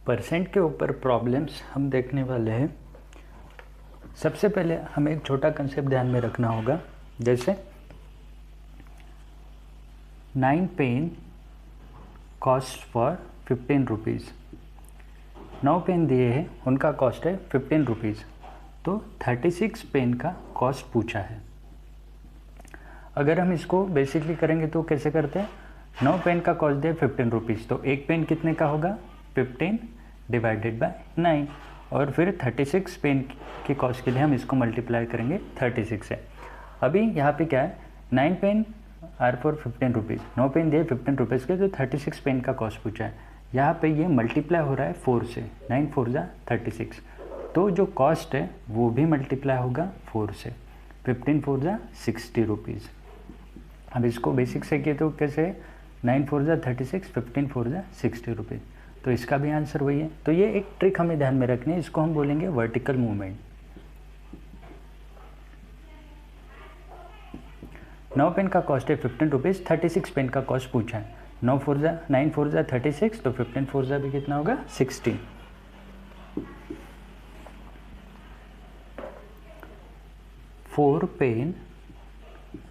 Percent के ऊपर problems हम देखने वाले हैं। सबसे पहले हमें एक छोटा कंसेप्ट ध्यान में रखना होगा, जैसे 9 pen cost for 15 rupees. 9 pen दिए हैं, उनका कॉस्ट है 15 रुपीज़, तो 36 पेन का कॉस्ट पूछा है। अगर हम इसको बेसिकली करेंगे तो कैसे करते हैं, 9 पेन का कॉस्ट दिया 15 रुपीज़, तो एक पेन कितने का होगा 15 डिवाइडेड बाय 9, और फिर 36 पेन की कॉस्ट के लिए हम इसको मल्टीप्लाई करेंगे 36 से। अभी यहाँ पे क्या है, 9 pen are for 15 rupees, 9 pen दिए 15 रुपीज़ के, तो 36 पेन का कॉस्ट पूछा है। यहाँ पे ये मल्टीप्लाई हो रहा है 4 से, 9 4 जा 36, तो जो कॉस्ट है वो भी मल्टीप्लाई होगा 4 से, 15 4 जा 60 रुपीज़। अब इसको बेसिक से किए तो कैसे, 9 4 जा 36, 15 4 जा 60 रुपीज़, तो इसका भी आंसर वही है। तो ये एक ट्रिक हमें ध्यान में रखनी है, इसको हम बोलेंगे वर्टिकल मूवमेंट। 9 पेन का कॉस्ट है 15 रुपीज़, 36 पेन का कॉस्ट पूछा है। 9 4 जा 36, तो 15 4 जा भी कितना होगा 60। 4 pen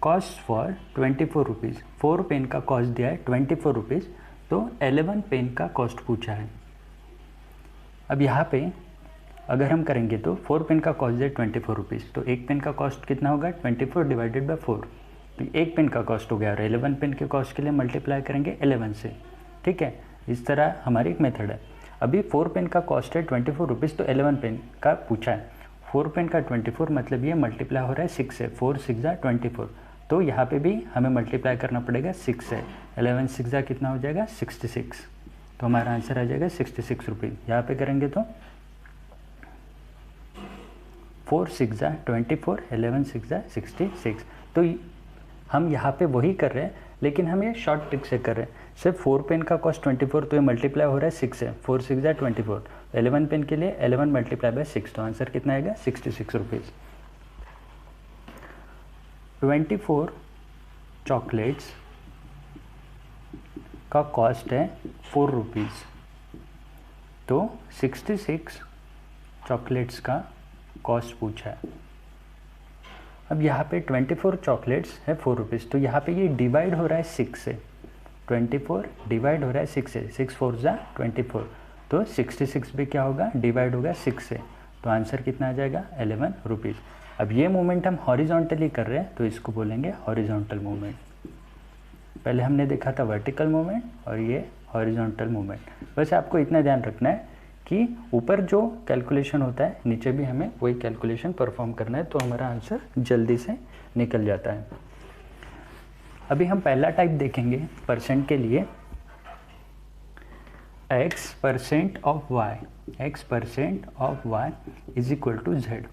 cost for 24 rupees, 4 pen का कॉस्ट दिया है 24 रुपीज़, तो 11 पेन का कॉस्ट पूछा है। अब यहाँ पे अगर हम करेंगे तो 4 पेन का कॉस्ट है 24 रुपीज़, तो एक पेन का कॉस्ट कितना होगा 24 डिवाइडेड बाय 4, तो एक पेन का कॉस्ट हो गया, और 11 पेन के कॉस्ट के लिए मल्टीप्लाई करेंगे 11 से। ठीक है, इस तरह हमारी एक मेथड है। अभी 4 पेन का कॉस्ट है 24 रुपीज़, तो 11 पेन का पूछा है। 4 पेन का 24 मतलब ये मल्टीप्लाई हो रहा है 6 से, 4 6 जा 24, तो यहाँ पे भी हमें मल्टीप्लाई करना पड़ेगा 6 से। 11 6 जा कितना हो जाएगा 66, तो हमारा आंसर आ जाएगा 66 रुपीज़। यहाँ पे करेंगे तो 4 6 जा 24, 11 6 जा 66, तो हम यहाँ पे वही कर रहे हैं, लेकिन हम ये शॉर्ट ट्रिक से कर रहे हैं। सिर्फ 4 पेन का कॉस्ट 24, तो ये मल्टीप्लाई हो रहा है 6 से, 4 6 जा 24, 11 पेन के लिए 11 मल्टीप्लाई बाय 6, तो आंसर कितना आएगा 66 रुपीज़। 24 चॉकलेट्स का कॉस्ट है 4 रुपीज़, तो 66 चॉकलेट्स का कॉस्ट पूछा है। अब यहाँ पे 24 चॉकलेट्स है 4 रुपीज़, तो यहाँ पे ये डिवाइड हो रहा है 6 से, 24 डिवाइड हो रहा है 6 से, 6 4 जा 24, तो 66 भी क्या होगा डिवाइड होगा 6 से, तो आंसर कितना आ जाएगा 11 रुपीज़। अब ये मूवमेंट हम हॉरिजॉन्टली कर रहे हैं, तो इसको बोलेंगे हॉरिजॉन्टल मूवमेंट। पहले हमने देखा था वर्टिकल मूवमेंट, और ये हॉरिजॉन्टल मूवमेंट। वैसे आपको इतना ध्यान रखना है कि ऊपर जो कैलकुलेशन होता है नीचे भी हमें वही कैलकुलेशन परफॉर्म करना है, तो हमारा आंसर जल्दी से निकल जाता है। अभी हम पहला टाइप देखेंगे परसेंट के लिए, x% of y is equal to z।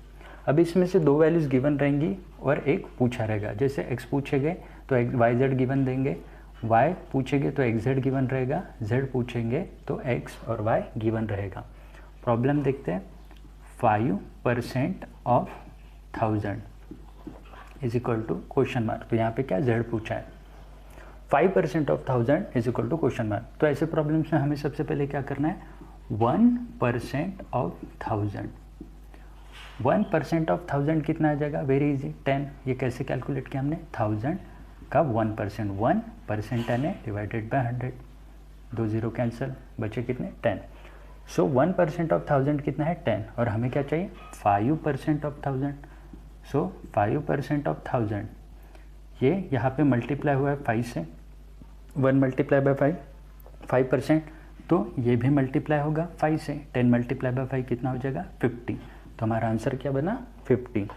अब इसमें से 2 वैल्यूज़ गिवन रहेंगी और एक पूछा रहेगा। जैसे x पूछेंगे तो yz गिवन देंगे, y पूछेंगे तो xz गिवन रहेगा, z पूछेंगे तो x और y गिवन रहेगा। प्रॉब्लम देखते हैं। 5% of 1000 is equal to question mark, तो यहाँ पे क्या z पूछा है। 5% of 1000 is equal to question mark, तो ऐसे प्रॉब्लम्स में हमें सबसे पहले क्या करना है, 1% ऑफ 1000। 1% ऑफ 1000 कितना आ जाएगा, वेरी इजी 10। ये कैसे कैलकुलेट किया हमने, 1000 का 1%, 1% 10 है डिवाइडेड बाय 100, 2 0 कैंसिल, बचे कितने 10। सो 1% ऑफ 1000 कितना है 10, और हमें क्या चाहिए 5% ऑफ 1000। सो 5% ऑफ 1000 ये यहाँ पे मल्टीप्लाई हुआ है 5 से, 1 मल्टीप्लाई बाय 5, 5%, तो ये भी मल्टीप्लाई होगा 5 से, 10 मल्टीप्लाई बाय 5 कितना हो जाएगा 50, तो हमारा आंसर क्या बना 50।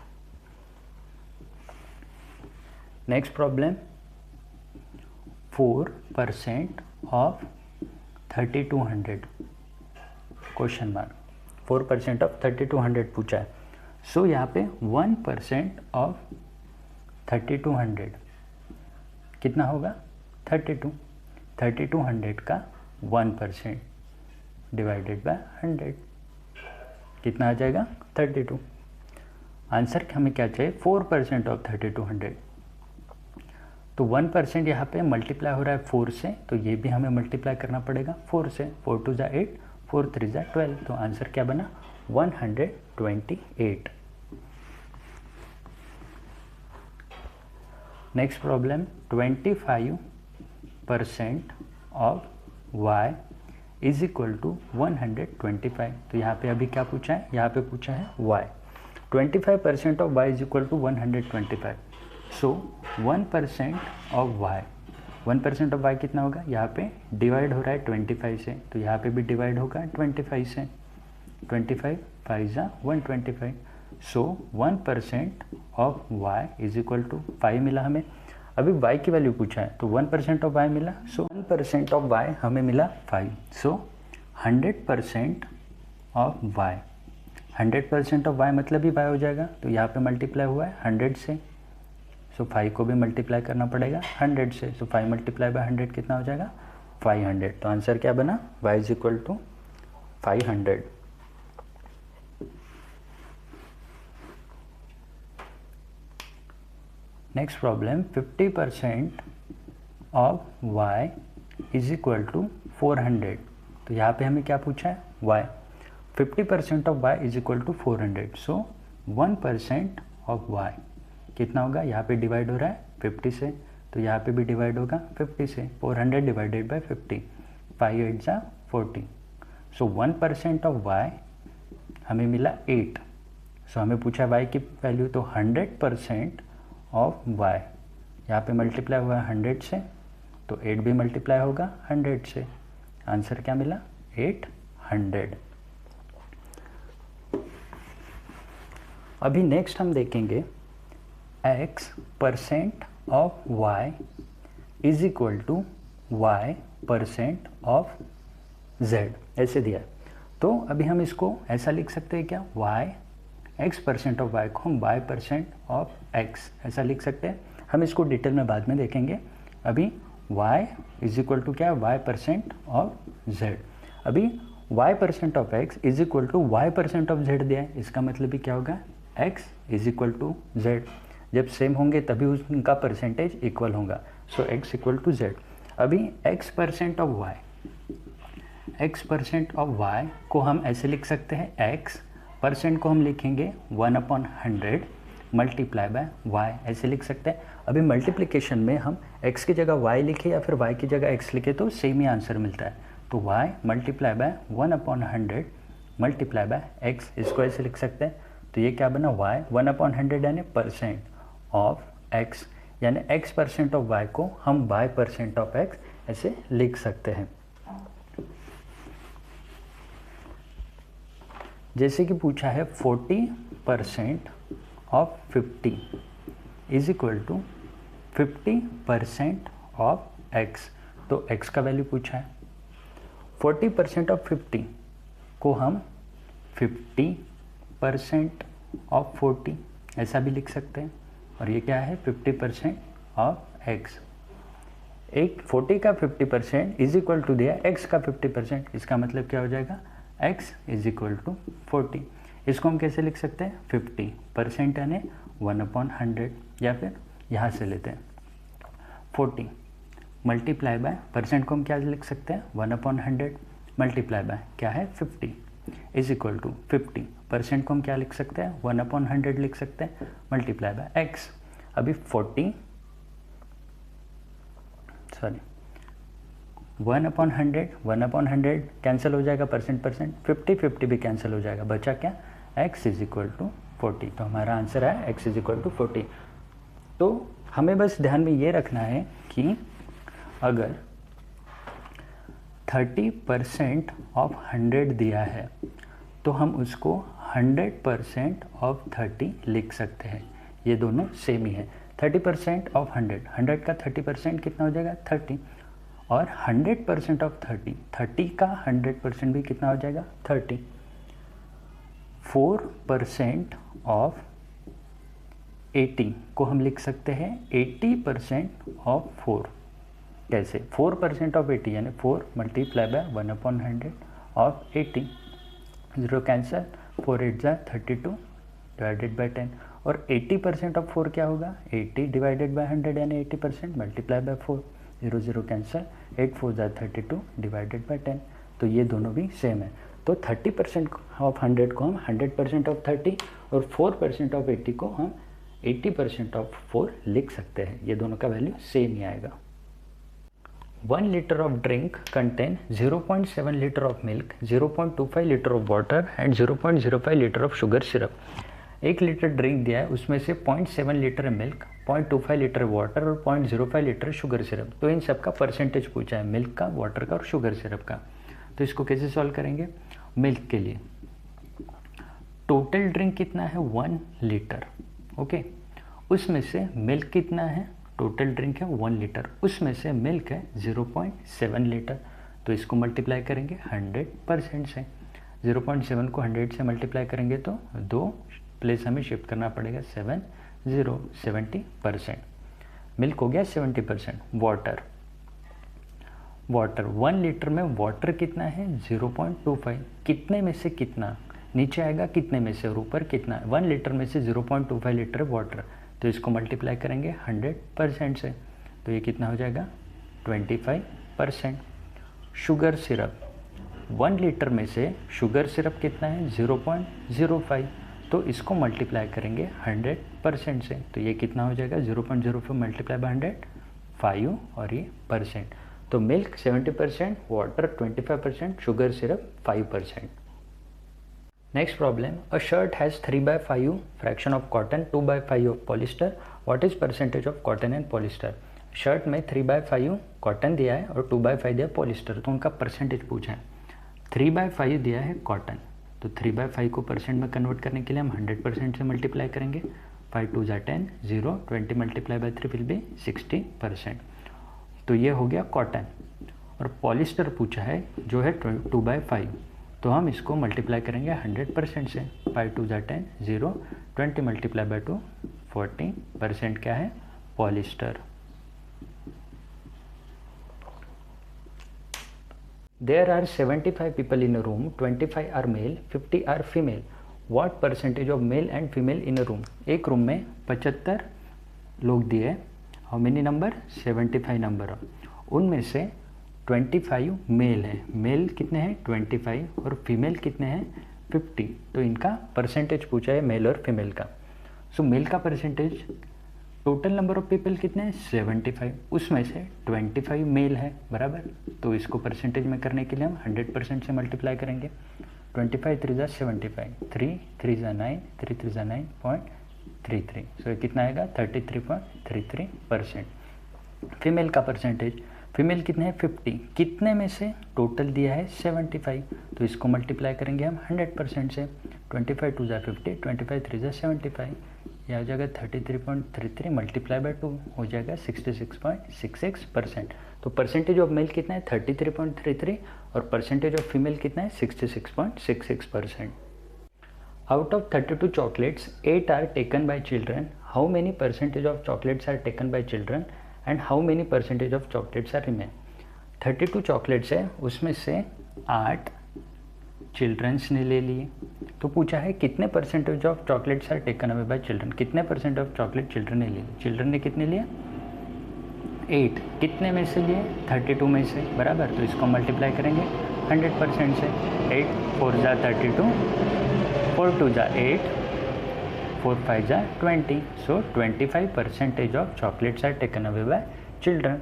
Next problem, 4% of 3200 question mark, 4% of 3200 पूछा है। सो यहाँ पे 1% ऑफ 3200 कितना होगा 32, 3200 का 1% डिवाइडेड बाय 100 कितना आ जाएगा 32। आंसर हमें क्या चाहिए 4% ऑफ 3200, तो 1% यहाँ पे मल्टीप्लाई हो रहा है 4 से, तो ये भी हमें मल्टीप्लाई करना पड़ेगा 4 से, 4 2 जा 8, 4 3 ज़ा 12, तो आंसर क्या बना 128। Next problem 25% of y is equal to 125। तो यहाँ पे अभी क्या पूछा है, यहाँ पे पूछा है y। 25% of y is equal to 125। So 1% of y, 1% of y कितना होगा, यहाँ पे डिवाइड हो रहा है 25 से, तो यहाँ पे भी डिवाइड होगा 25 से। 25 5 ज़ा 125। So 1% of y is equal to 5 मिला हमें। अभी y की वैल्यू पूछा है, तो 1% ऑफ y मिला, सो 1% ऑफ y हमें मिला 5। सो 100% ऑफ y, 100% ऑफ y मतलब ही y हो जाएगा, तो यहाँ पे मल्टीप्लाई हुआ है 100 से, सो 5 को भी मल्टीप्लाई करना पड़ेगा 100 से, सो 5 मल्टीप्लाई बाय 100 कितना हो जाएगा 500। तो आंसर क्या बना y is equal to 500। Next problem 50% of y is equal to 400। तो यहाँ पे हमें क्या पूछा है y, 50% of y is equal to 400। So 1% of y कितना होगा, यहाँ पे डिवाइड हो रहा है 50 से, तो यहाँ पे भी डिवाइड होगा 50 से। 400 डिवाइडेड बाय 50, 5 8 ज़ा 40। सो 1% ऑफ y हमें मिला 8। सो हमें पूछा y की वैल्यू, तो 100% ऑफ y, यहाँ पे मल्टीप्लाई हुआ है 100 से, तो 8 भी मल्टीप्लाई होगा 100 से। आंसर क्या मिला 800। अभी नेक्स्ट हम देखेंगे x% of y is equal to y% of z, ऐसे दिया है। तो अभी हम इसको ऐसा लिख सकते हैं क्या, x% ऑफ y को हम y% ऑफ x ऐसा लिख सकते हैं। हम इसको डिटेल में बाद में देखेंगे। अभी y इज इक्वल टू क्या है, y% ऑफ z। अभी y% of x is equal to y% of z दिया है, इसका मतलब भी क्या होगा x is equal to z। जब सेम होंगे तभी उनका परसेंटेज इक्वल होगा, so x equal to z। अभी x% of y, x% of y को हम ऐसे लिख सकते हैं, x परसेंट को हम लिखेंगे 1/100 मल्टीप्लाई बाय y, ऐसे लिख सकते हैं। अभी मल्टीप्लिकेशन में हम x की जगह y लिखे या फिर y की जगह x लिखे तो सेम ही आंसर मिलता है। तो y multiply by 1/100 multiply by x, इसको ऐसे लिख सकते हैं। तो ये क्या बना y 1/100 यानी परसेंट ऑफ x, यानी x% ऑफ y को हम y% ऑफ x ऐसे लिख सकते हैं। जैसे कि पूछा है 40% of 50 is equal to 50% of x। तो x का वैल्यू पूछा है, 40% ऑफ 50 को हम 50% ऑफ 40 ऐसा भी लिख सकते हैं, और ये क्या है 50% ऑफ x। एक 40 का 50% इज इक्वल टू दिया x का 50%, इसका मतलब क्या हो जाएगा x इज इक्वल टू 40। इसको हम कैसे लिख सकते हैं, 50% यानी 1/100, या फिर यहाँ से लेते हैं 40 मल्टीप्लाई बाय, परसेंट को हम क्या लिख सकते हैं 1/100 मल्टीप्लाई बाय क्या है 50 इज इक्वल टू 50%, को हम क्या लिख सकते हैं 1/100 लिख सकते हैं मल्टीप्लाई बाय x। अभी 1/100 कैंसिल हो जाएगा, परसेंट 50 भी कैंसिल हो जाएगा, बचा क्या x इज इक्वल टू 40। तो हमारा आंसर है x इज इक्वल टू 40। तो हमें बस ध्यान में ये रखना है कि अगर 30% ऑफ 100 दिया है तो हम उसको 100% ऑफ 30 लिख सकते हैं, ये दोनों सेम ही है। 30% ऑफ 100 का 30% कितना हो जाएगा 30, और 100% ऑफ 30 का 100% भी कितना हो जाएगा 30। 4% ऑफ 80 को हम लिख सकते हैं 80% ऑफ 4। कैसे, 4% ऑफ 80 यानी 4 मल्टीप्लाई बाय 1/100 ऑफ 80, 0 कैंसिल, 4 8 जा 32 डिवाइडेड बाय 10, और 80% ऑफ 4 क्या होगा 80 डिवाइडेड बाय 100 यानी 80% मल्टीप्लाई बाय 4, 0 0 कैंसिल, 8 4 जा 32 डिवाइडेड बाय 10। तो ये दोनों भी सेम है। तो 30% ऑफ 100 को हम 100% ऑफ 30 और 4% ऑफ 80 को हम 80% ऑफ 4 लिख सकते हैं। ये दोनों का वैल्यू सेम ही आएगा। 1 liter of drink contain 0.7 liter of milk, 0.25 liter of water and 0.05 liter of sugar syrup। 1 litre drink दिया है, उसमें से 0.7 लीटर मिल्क, 0.25 लीटर वाटर और 0.05 लीटर शुगर सिरप। तो इन सब का परसेंटेज पूछा है, मिल्क का, वाटर का और शुगर सिरप का। तो इसको कैसे सॉल्व करेंगे? मिल्क के लिए टोटल ड्रिंक कितना है? 1 लीटर, ओके। उसमें से मिल्क कितना है? टोटल ड्रिंक है 1 लीटर, उसमें से मिल्क है 0.7 लीटर। तो इसको मल्टीप्लाई करेंगे 100% से। 0.7 को 100 से मल्टीप्लाई करेंगे तो 2 प्लेस हमें शिफ्ट करना पड़ेगा, 70%। मिल्क हो गया 70%। वाटर 1 लीटर में वाटर कितना है? 0.25। कितने में से कितना? नीचे आएगा कितने में से और ऊपर कितना? 1 लीटर में से 0.25 लीटर वाटर, तो इसको मल्टीप्लाई करेंगे 100% से। तो ये कितना हो जाएगा? 25%। शुगर सिरप 1 लीटर में से शुगर सिरप कितना है? 0.05। तो इसको मल्टीप्लाई करेंगे 100% से। तो ये कितना हो जाएगा? 0.05 मल्टीप्लाई बाय 100, 5 और ये परसेंट। तो milk 70%, water 25%, sugar syrup 5%। Next problem, a shirt has 3/5 fraction of cotton, 2/5 of polyester. What is percentage of cotton and polyester? Shirt में 3/5 कॉटन दिया है और 2/5 दिया पॉलिस्टर, तो उनका परसेंटेज पूछा है। 3/5 दिया है कॉटन, तो 3/5 को परसेंट में कन्वर्ट करने के लिए हम 100% से मल्टीप्लाई करेंगे। 5 2 = 10, 0, 20 मल्टीप्लाई बाय 3 विल बी 60%। तो ये हो गया कॉटन। और पॉलिस्टर पूछा है जो है 2/5, तो हम इसको मल्टीप्लाई करेंगे 100% से। 5 2 = 10, 0, 20 मल्टीप्लाई बाय 2, 40% क्या है? Polyester. There are 75 people in a room, 25 are male, 50 are female. What percentage of male and female in a room? एक रूम में 75 लोग दिए, हाउ मेनी नंबर? 75 नंबर। उनमें से 25 मेल है, मेल कितने हैं? 25 और फीमेल कितने हैं? 50। तो इनका परसेंटेज पूछा है मेल और फीमेल का। सो मेल का percentage, total number of people कितने हैं? 75, उसमें से 25 मेल है, बराबर। तो इसको परसेंटेज में करने के लिए हम 100% से मल्टीप्लाई करेंगे। 25 3 = 75, 3 3 = 9, 3 3 = 9.33। सो ये कितना आएगा? 33.33%। फीमेल का परसेंटेज, फीमेल कितने हैं? 50, कितने में से? टोटल दिया है 75, तो इसको मल्टीप्लाई करेंगे हम 100% से। 25 2 = 50, 25 3 = 75, यह हो जाएगा 33.33 मल्टीप्लाई बाय 2 हो जाएगा 66.66%। तो परसेंटेज ऑफ मेल कितना है? 33.33 और परसेंटेज ऑफ फीमेल कितना है? 66.66%। Out of 32 chocolates 8 are taken by children, how many percentage of chocolates are taken by children and how many percentage of chocolates are remain? 32 chocolates है, उसमें से 8 children's ने ले लिए। तो पूछा है कितने percentage of chocolates are taken away by children, कितने परसेंट ऑफ चॉकलेट चिल्ड्रन ने लिए? चिल्ड्रन ने कितने लिए? 8, कितने में से लिए? 32 में से, बराबर। तो इसको मल्टीप्लाई करेंगे 100% से। 8 4 = 32, 4 2 = 8, 4 5 = 20। So 25% of chocolates are taken away by children.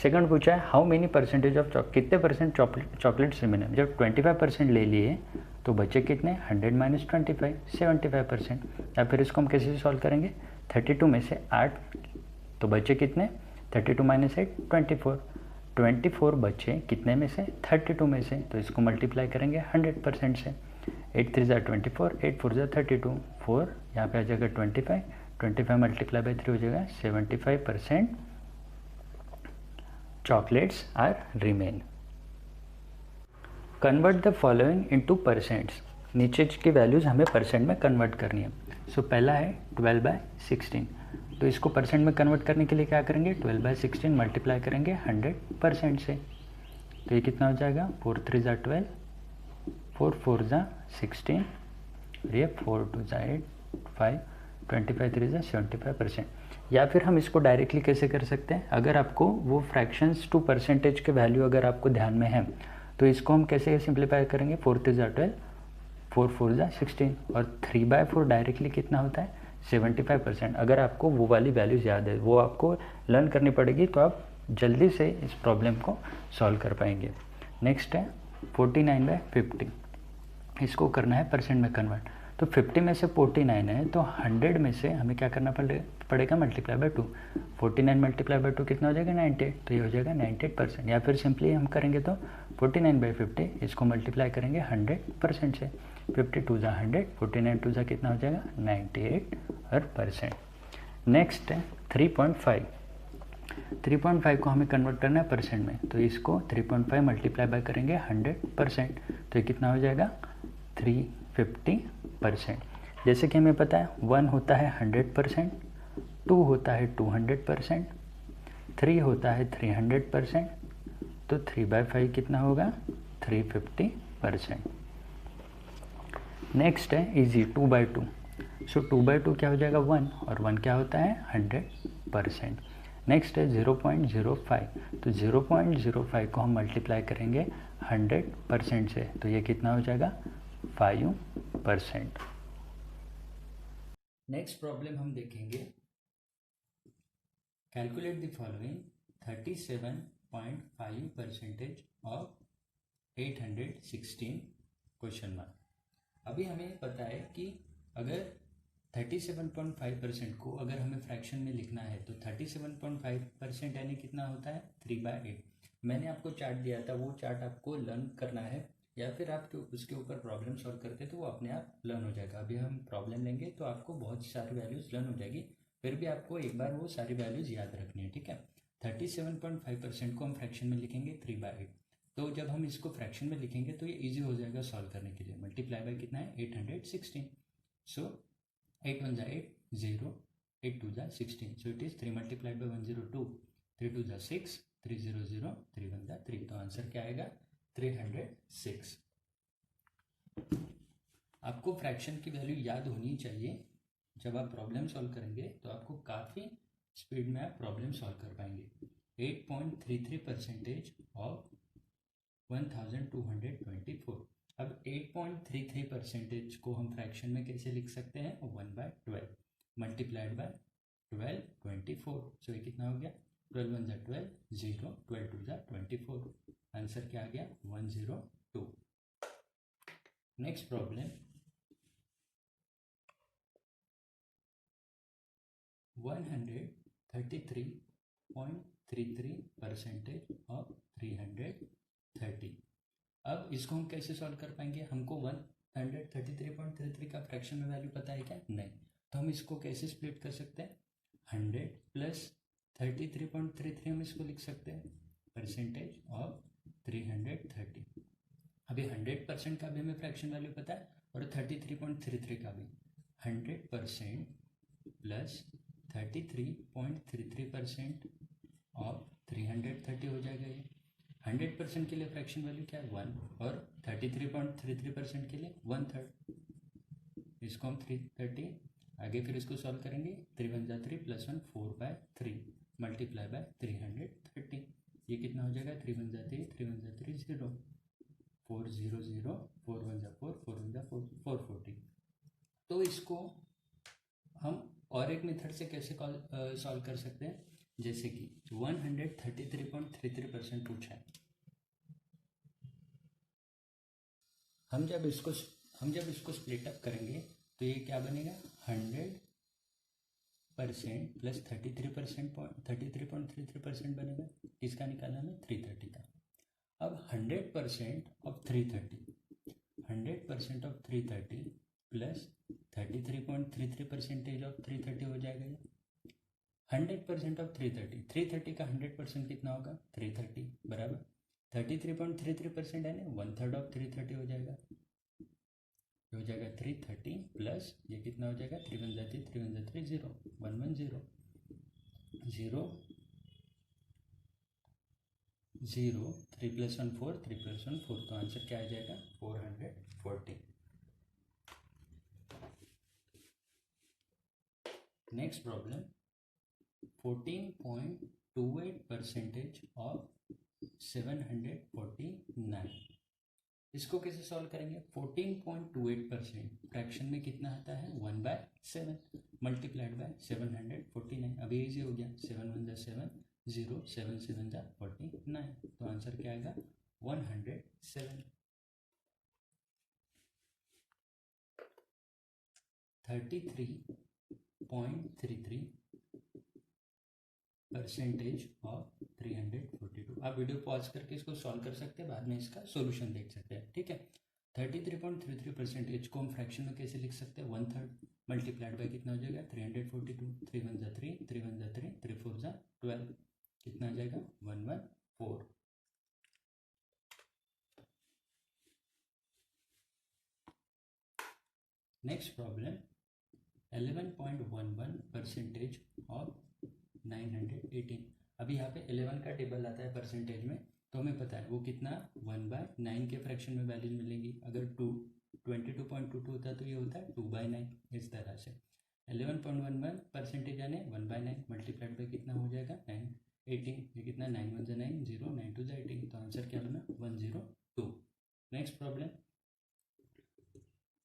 Second पूछा है हाउ मेनी परसेंटेज ऑफ कितने परसेंट चॉकलेट्स रिमेन है? जब 25% ले लिए तो बचे कितने? 100 - 25, 75%। या फिर इसको हम कैसे सॉल्व करेंगे? 32 में से 8, तो बचे कितने? 32 - 8 24, 24 बचे कितने में से? 32 में से। तो इसको मल्टीप्लाई करेंगे 100% से। 8 3 = 24, 8 4 = 32, 4 यहाँ पे आ जाएगा 25, 25 मल्टीप्लाई बाय 3 हो जाएगा 75% chocolates are remain. Convert the following into percents. नीचे की वैल्यूज़ हमें परसेंट में कन्वर्ट करनी है। सो पहला है 12/16, तो इसको परसेंट में कन्वर्ट करने के लिए क्या करेंगे? 12/16 मल्टीप्लाई करेंगे 100% से। तो ये कितना हो जाएगा? 4 3 = 12, 4 4 = 16, और ये 4 2 = 8, 5, 25 3 = 75%। या फिर हम इसको डायरेक्टली कैसे कर सकते हैं? अगर आपको वो फ्रैक्शंस टू परसेंटेज के वैल्यू अगर आपको ध्यान में है तो इसको हम कैसे सिंप्लीफाई करेंगे, 4 × 12, 4 × 4 = 16 और 3/4 डायरेक्टली कितना होता है 75%। अगर आपको वो वाली वैल्यूज़ याद है वो आपको लर्न करनी पड़ेगी तो आप जल्दी से इस प्रॉब्लम को सॉल्व कर पाएंगे। नेक्स्ट है 49/50, इसको करना है परसेंट में कन्वर्ट। तो 50 में से 49 है तो 100 में से हमें क्या करना पड़ेगा मल्टीप्लाई बाय 2। 49 मल्टीप्लाई बाय 2 कितना हो जाएगा 98, तो ये हो जाएगा 98%। या फिर सिंपली हम करेंगे तो 49/50 इसको मल्टीप्लाई करेंगे 100% से। 52 × 100, 49 2 कितना हो जाएगा 98%। नेक्स्ट है 3.5। 3.5 को हमें कन्वर्ट करना है परसेंट में, तो इसको 3.5 मल्टीप्लाई बाय करेंगे 100%, तो ये कितना हो जाएगा 350%। जैसे कि हमें पता है 1 होता है 100%, 2 होता है 200%, 3 होता है 300%, तो 3/5 कितना होगा 350%। नेक्स्ट है इजी 2/2। सो 2/2 क्या हो जाएगा 1 और 1 क्या होता है 100%। नेक्स्ट है 0.05, तो 0.05 को हम मल्टीप्लाई करेंगे 100% से, तो ये कितना हो जाएगा 5%। नेक्स्ट प्रॉब्लम हम देखेंगे, calculate the following 37.5% of 816 question mark. अभी हमें पता है कि अगर 37.5% को अगर हमें फ्रैक्शन में लिखना है तो 37.5% यानी कितना होता है 3/8। मैंने आपको चार्ट दिया था, वो चार्ट आपको लर्न करना है या फिर आप उसके ऊपर प्रॉब्लम सॉल्व करते तो वो अपने आप लर्न हो जाएगा। अभी हम प्रॉब्लम लेंगे तो आपको बहुत सारी वैल्यूज़ लर्न हो जाएगी, फिर भी आपको एक बार वो सारी वैल्यूज़ याद रखनी है, ठीक है। 37.5% को हम फ्रैक्शन में लिखेंगे 3/8। तो जब हम इसको फ्रैक्शन में लिखेंगे तो ये इजी हो जाएगा सॉल्व करने के लिए। मल्टीप्लाई बाय कितना है 816, सो 8 1 = 8, 0, 8 2 = 16, so it is 3 multiplied by 102, 3 2 = 6, 3 0 0, 3 1 = 3, तो आंसर क्या आएगा 306। आपको फ्रैक्शन की वैल्यू याद होनी चाहिए, जब आप प्रॉब्लम सॉल्व करेंगे तो आपको काफ़ी स्पीड में आप प्रॉब्लम सॉल्व कर पाएंगे। 8.33% ऑफ 1224। अब 8.33% को हम फ्रैक्शन में कैसे लिख सकते हैं 1/12 मल्टीप्लाइड बाय 12 24, सो ये कितना हो गया 12 1 = 12, 0, 12 2 = 24, आंसर क्या आ गया 102। Next problem 133.33% of 330। अब इसको हम कैसे सॉल्व कर पाएंगे, हमको 133.33 का फ्रैक्शन में वैल्यू पता है क्या, नहीं। तो हम इसको कैसे स्प्लिट कर सकते हैं 100 + 33.33 हम इसको लिख सकते हैं परसेंटेज ऑफ 330। अभी 100% का भी हमें फ्रैक्शन वैल्यू पता है और 33.33 का भी। 100% + 33.33% ऑफ 330 हो जाएगा ये। 100% के लिए फ्रैक्शन वैल्यू क्या है 1 और 33.33% के लिए 1/3। इसको हम 330 आगे फिर इसको सॉल्व करेंगे, 3 1 = 3 + 1 4/3 मल्टीप्लाई बाय 330, ये कितना हो जाएगा 3 1 = 3, 3 1 = 3 0, 4 0 0, 4 1 = 4, 4 1 = 4, 440। तो इसको हम और एक मेथड से कैसे सॉल्व कर सकते हैं, जैसे कि 133.33% पूछा है, हम जब इसको स्प्लिट अप करेंगे तो ये क्या बनेगा 100% + 33.33% बनेगा। किसका निकालना है 330 का। अब 100% ऑफ 330, 100% ऑफ 330 + 33.33% ऑफ 330 हो जाएगा ये। 100% ऑफ 330, 330 का 100% कितना होगा 330 बराबर 33.33% है ना, 1/3 ऑफ 330 हो जाएगा। ये हो जाएगा 330 प्लस ये कितना हो जाएगा 3 1 = 3, 3 1 = 3 0, 1 1 0 0 0, 3 + 1 4, 3 + 1 4, तो आंसर क्या आ जाएगा 440। Next problem 14.28% of 749। इसको कैसे सॉल्व करेंगे? 14.28% फ्रैक्शन में कितना आता है? 1/7 मल्टीप्लाइड बाय 749। अभी इजी हो गया, 7 1 जा 7, 0 7 7 जा 49, तो आंसर क्या आएगा? 107। 33.33% ऑफ 342। आप वीडियो पॉज करके इसको सॉल्व कर सकते हैं, बाद में इसका सॉल्यूशन देख सकते हैं, ठीक है। 33.33% को हम फ्रैक्शन में कैसे लिख सकते हैं? 1/3 मल्टीप्लाइड बाय कितना हो जाएगा? 342। 3 1 जा 3, 3 1 जा 3, 3 4 जा 12, कितना आ जाएगा? 114। Next problem, 11.11% of 918। अभी यहाँ पे 11 का टेबल आता है परसेंटेज में, तो हमें पता है वो कितना 1/9 के फ्रैक्शन में वैल्यूज मिलेंगी। अगर 22.22 होता है तो ये होता है 2/9। इस तरह से 11.11% यानी 1/9 मल्टीप्लाइड बाई कितना हो जाएगा? 918। ये कितना? 9 1 जा 9, 0 9 2 जा 18, तो आंसर क्या बना? 102। Next problem,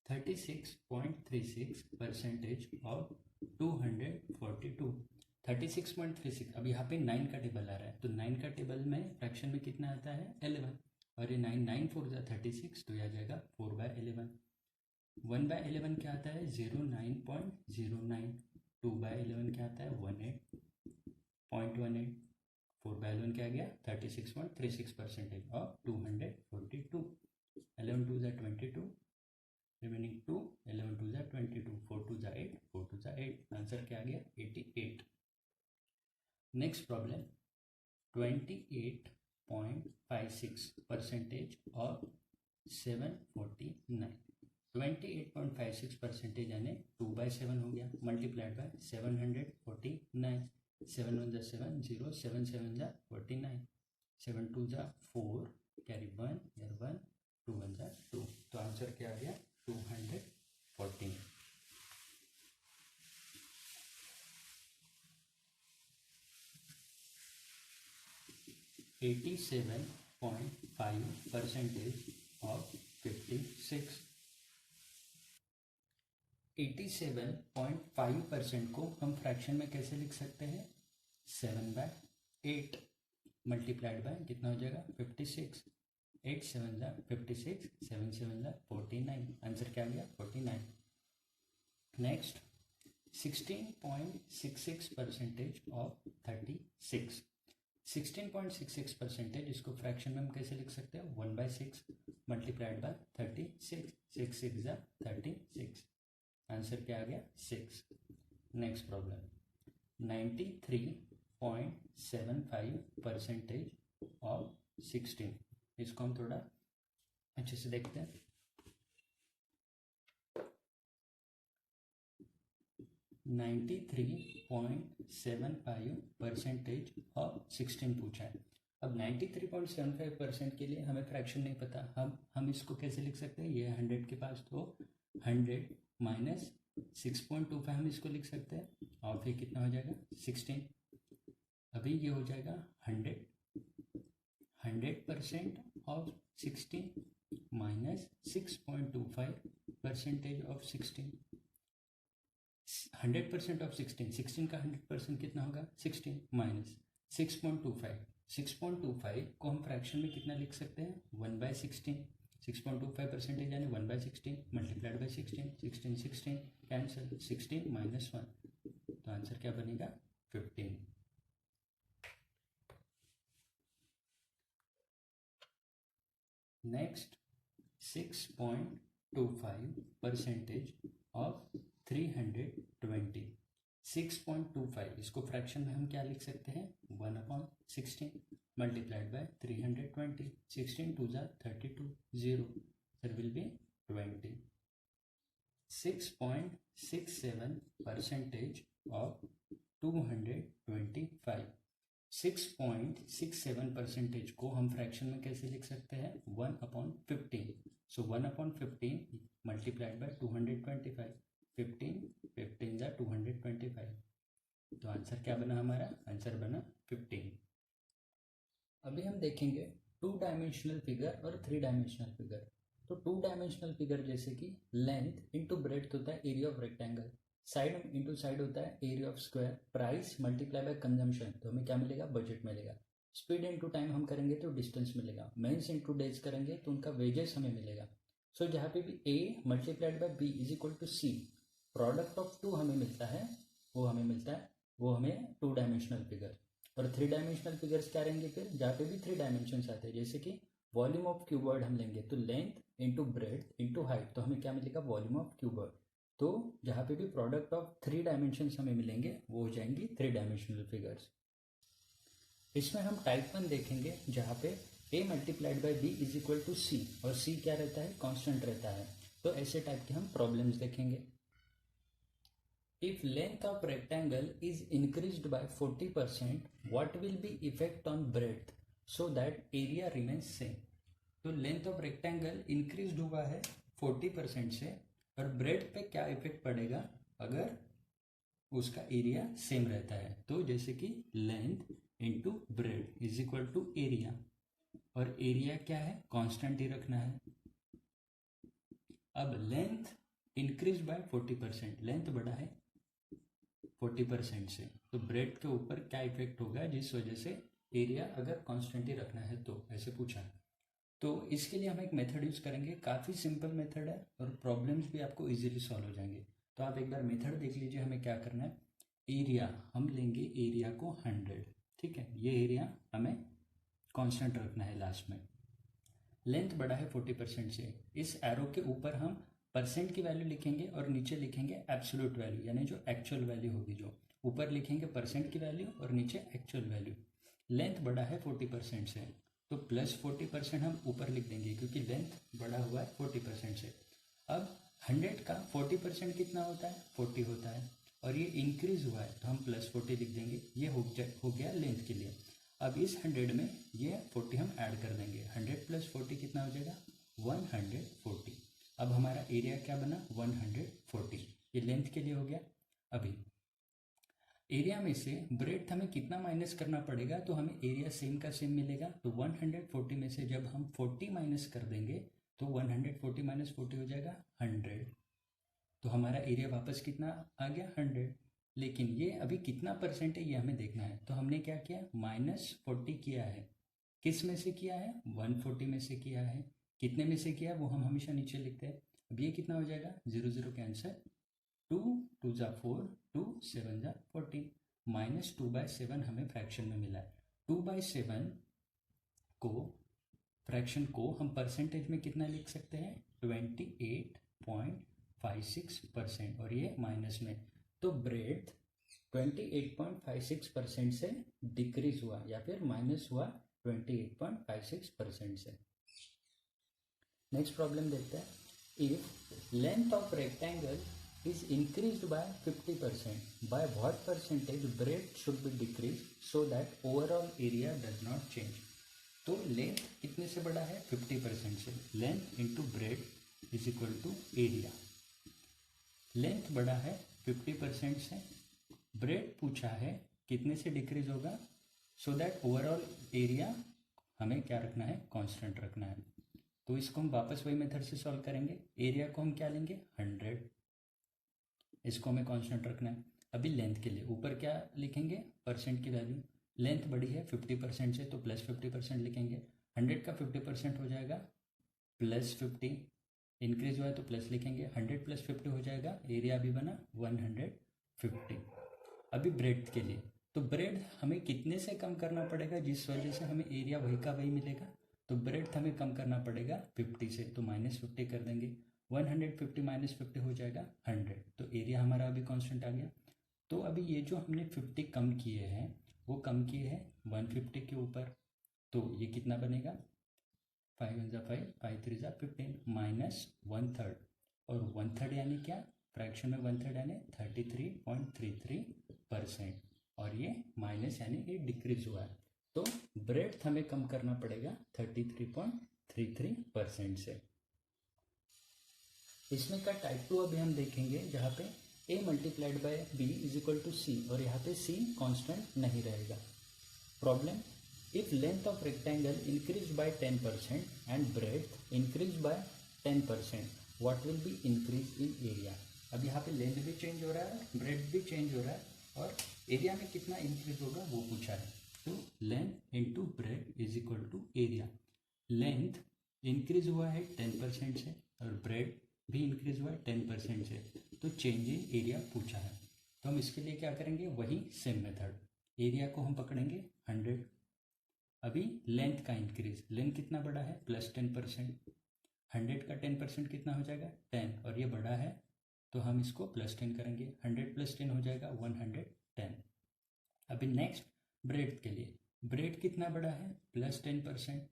36.36% of 242। 36.36, अब यहाँ पे 9 का टेबल आ रहा है, तो 9 का टेबल में फ्रैक्शन में कितना आता है? 11, और ये 9 9 4 जा 36, तो यह आ जाएगा 4/11। 1/11 क्या आता है? 09.09। 2/11 क्या आता है? 18.18। 4/11 क्या आ गया? 36.36% ऑफ 242। 11 2 जा 22, रिमेनिंग 2, 11 2 जा 22, 4 2 जा 8, 4 2 जा 8, आंसर क्या आ गया? 88। Next problem, 28.56% of 749। 28.56% यानी 2/7 हो गया, मल्टीप्लाइड बाय 749। 7 1 जा 7, 0 7 7 जा 49, 7 2 जा 4, कैरी 1 here 1, 2 1 जा 2, तो आंसर क्या आ गया? 214। (87.5%) ऑफ 56। 87.5% को हम फ्रैक्शन में कैसे लिख सकते हैं? 7/8 मल्टीप्लाइड बाय कितना हो जाएगा? 56। 8 7 जा 56, 7 7 जा 49, आंसर क्या आ गया? 49। Next, 16.66% of 36। 16.66%, इसको फ्रैक्शन में हम कैसे लिख सकते हैं? 1/6 मल्टीप्लाइड बाय 36। 6 6 जा 36, आंसर क्या आ गया? 6। Next problem, 93.75% of 16। इसको हम थोड़ा अच्छे से देखते हैं। 93.75% ऑफ 16 पूछा है। अब 93.75% के लिए हमें फ्रैक्शन नहीं पता, हम इसको कैसे लिख सकते हैं? ये 100 के पास, तो 100 माइनस 6.25 हम इसको लिख सकते हैं, और फिर कितना हो जाएगा? 16। अभी ये हो जाएगा 100% ऑफ 16 माइनस 6.25% ऑफ 16। 100% ऑफ 16, 16 का 100% कितना होगा? 16 माइनस 6.25। 6.25 को हम फ्रैक्शन में कितना लिख सकते हैं? 1/16। 6.25% यानी 1/16 मल्टीप्लाइड बाई 16। 16 16 कैंसिल, 16 माइनस 1, तो आंसर क्या बनेगा? 15। Next, 6.25% of 320। 6.25, इसको फ्रैक्शन में हम क्या लिख सकते हैं? 1/16 मल्टीप्लाइड बाय 320। 16 2 जा 32, 0 सर विल बी 20। 6.67% ऑफ 225। 6.67% को हम फ्रैक्शन में कैसे लिख सकते हैं? 1/15। सो 1/15 मल्टीप्लाइड बाय 225। 15 15 जा 225, तो आंसर क्या बना हमारा? आंसर बना 15। अभी हम देखेंगे 2 डायमेंशनल फिगर और 3 डायमेंशनल फिगर। तो 2 डायमेंशनल फिगर जैसे कि लेंथ इंटू ब्रेड्थ होता है area of rectangle, side into side होता है area of square, price multiply by consumption तो हमें क्या मिलेगा, बजट मिलेगा। स्पीड इंटू टाइम हम करेंगे तो डिस्टेंस मिलेगा। मेंस इंटू डेज करेंगे तो उनका वेजेस हमें मिलेगा। सो जहाँ पे भी A multiplied by B is equal to C, product of 2 हमें मिलता है, वो हमें 2 डायमेंशनल फिगर। और 3 डायमेंशनल फिगर्स क्या रहेंगे फिर, जहाँ पे भी 3 डायमेंशन आते हैं, जैसे कि वॉल्यूम ऑफ क्यूबॉइड हम लेंगे तो length into breadth into height तो हमें क्या मिलेगा, वॉल्यूम ऑफ क्यूबॉइड। तो जहाँ पे भी प्रोडक्ट ऑफ 3 डायमेंशन हमें मिलेंगे वो हो जाएंगी 3 डायमेंशनल फिगर्स। इसमें हम टाइप 1 देखेंगे जहाँ पे a multiplied by B is equal to C, और c क्या रहता है, कांस्टेंट रहता है। तो ऐसे टाइप के हम प्रॉब्लम्स देखेंगे। If length of rectangle is increased by 40%, what will be effect on breadth so that area remains same? तो लेंथ ऑफ रेक्टेंगल इंक्रीज हुआ है 40% से, और ब्रेड पे क्या इफेक्ट पड़ेगा अगर उसका एरिया सेम रहता है। तो जैसे कि length into breadth is equal to area, और एरिया क्या है, कांस्टेंट ही रखना है। अब लेंथ इंक्रीज बाय 40%, लेंथ बढ़ा है 40% से, तो ब्रेड के ऊपर क्या इफेक्ट होगा जिस वजह से एरिया अगर कांस्टेंट ही रखना है तो ऐसे पूछा। तो इसके लिए हम एक मेथड यूज करेंगे, काफ़ी सिंपल मेथड है और प्रॉब्लम्स भी आपको इजीली सॉल्व हो जाएंगे। तो आप एक बार मेथड देख लीजिए, हमें क्या करना है। एरिया हम लेंगे, एरिया को 100, ठीक है, ये एरिया हमें कांस्टेंट रखना है लास्ट में। लेंथ बढ़ा है 40% से, इस एरो के ऊपर हम परसेंट की वैल्यू लिखेंगे और नीचे लिखेंगे एब्सोल्यूट वैल्यू, यानी जो एक्चुअल वैल्यू होगी, जो ऊपर लिखेंगे परसेंट की वैल्यू और नीचे एक्चुअल वैल्यू। लेंथ बढ़ा है 40% से, तो प्लस 40% हम ऊपर लिख देंगे क्योंकि लेंथ बढ़ा हुआ है 40% से। अब 100 का 40% कितना होता है, 40 होता है, और ये इंक्रीज हुआ है तो हम प्लस 40 लिख देंगे। ये हो गया लेंथ के लिए। अब इस 100 में ये 40 हम ऐड कर देंगे, 100 प्लस 40 कितना हो जाएगा, 140। अब हमारा एरिया क्या बना, 140, ये लेंथ के लिए हो गया। अभी एरिया में से ब्रेड्थ हमें कितना माइनस करना पड़ेगा, तो हमें एरिया सेम का सेम मिलेगा। तो 140 में से जब हम 40 माइनस कर देंगे तो 140 माइनस 40 हो जाएगा 100, तो हमारा एरिया वापस कितना आ गया, 100। लेकिन ये अभी कितना परसेंट है ये हमें देखना है, तो हमने क्या किया, -40 किया है। किस में से किया है, 140 में से किया है। कितने में से किया वो हम हमेशा नीचे लिखते हैं। अब ये कितना हो जाएगा, 0 0 कैंसर, 2 2 जा 4, 2 7 जा 14, -2/7 हमें फ्रैक्शन में मिला है। 2/7 को फ्रैक्शन को हम परसेंटेज में कितना लिख सकते हैं, 28.56%, और ये माइनस में, तो ब्रेड्थ 28.56% से डिक्रीज हुआ या फिर माइनस हुआ 28.56% से। नेक्स्ट प्रॉब्लम देखते हैं। If length of rectangle is increased by 50%, by what percentage breadth should be decreased so that overall area does not change? तो लेंथ कितने से बड़ा है, 50% से। Length into breadth is equal to area. Length बढ़ा है 50% से, ब्रेड पूछा है कितने से डिक्रीज होगा, सो दैट ओवरऑल एरिया हमें क्या रखना है, कांस्टेंट रखना है। तो इसको हम वापस वही मेथड से सॉल्व करेंगे। एरिया को हम क्या लेंगे, 100, इसको हमें कांस्टेंट रखना है। अभी लेंथ के लिए ऊपर क्या लिखेंगे, परसेंट की वैल्यू। लेंथ बढ़ी है 50% से तो प्लस 50% लिखेंगे। 100 का 50% हो जाएगा +50, इंक्रीज हुआ है तो प्लस लिखेंगे। 100 + 50 हो जाएगा, एरिया भी बना 150। अभी ब्रेड के लिए, तो ब्रेड हमें कितने से कम करना पड़ेगा जिस वजह से हमें एरिया वही का वही मिलेगा, तो ब्रेड हमें कम करना पड़ेगा 50 से, तो -50 कर देंगे। 150 - 50 हो जाएगा 100, तो एरिया हमारा अभी कांस्टेंट आ गया। तो अभी ये जो हमने 50 कम किए हैं वो कम किए हैं 150 के ऊपर, तो ये कितना बनेगा, 5 1 जा 5, 5 3 जा 15, -1/3, और 1/3 यानी क्या, फ्रैक्शन में 1/3 यानी 33.33%, और ये माइनस यानी ये डिक्रीज हुआ है। तो ब्रेड्थ हमें कम करना पड़ेगा 33.33% से। इसमें का टाइप 2 अभी हम देखेंगे, जहाँ पे a multiplied by b is equal to C, और यहाँ पे c कांस्टेंट नहीं रहेगा। Problem, if length of rectangle increase by 10% and breadth increase by 10%, what will be increase in area. अब यहाँ पे लेंथ भी चेंज हो रहा है, ब्रेड्थ भी चेंज हो रहा है, और एरिया में कितना इंक्रीज होगा वो पूछा है। तो length into breadth is equal to area. Length increase हुआ है 10% से और ब्रेड भी इंक्रीज हुआ है 10% से, तो चेंज इन एरिया पूछा है। तो हम इसके लिए क्या करेंगे, वही सेम मेथड, एरिया को हम पकड़ेंगे 100। अभी लेंथ का इंक्रीज, लेंथ कितना बड़ा है +10%, 100 का 10% कितना हो जाएगा 10, और ये बड़ा है तो हम इसको +10 करेंगे, 100 + 10 हो जाएगा 110। अभी नेक्स्ट ब्रेड के लिए, ब्रेड कितना बड़ा है +10%,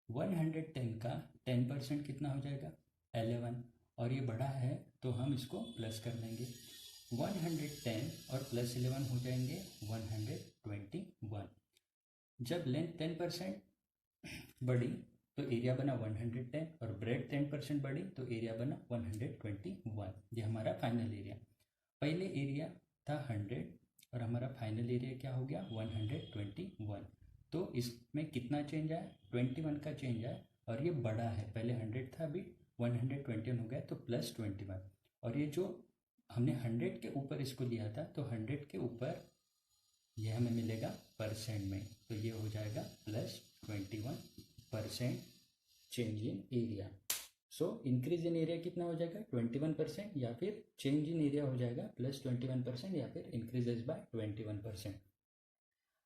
110 का 10% कितना हो जाएगा 11, और ये बड़ा है तो हम इसको प्लस कर देंगे, 110 और +11 हो जाएंगे 121। जब लेंथ 10% बढ़ी तो एरिया बना 110, और ब्रेड 10% बढ़ी तो एरिया बना 121। ये हमारा फाइनल एरिया। पहले एरिया था 100 और हमारा फाइनल एरिया क्या हो गया 121। तो इसमें कितना चेंज आया 21 का चेंज आया, और ये बड़ा है, पहले 100 था अभी 121 हो गया तो +21। और ये जो हमने 100 के ऊपर इसको लिया था तो 100 के ऊपर ये हमें मिलेगा परसेंट में, तो ये हो जाएगा +21% change in area. So increase in area कितना हो जाएगा 21%, या फिर चेंज इन एरिया हो जाएगा +21%, या फिर इंक्रीजेज बाय 21%।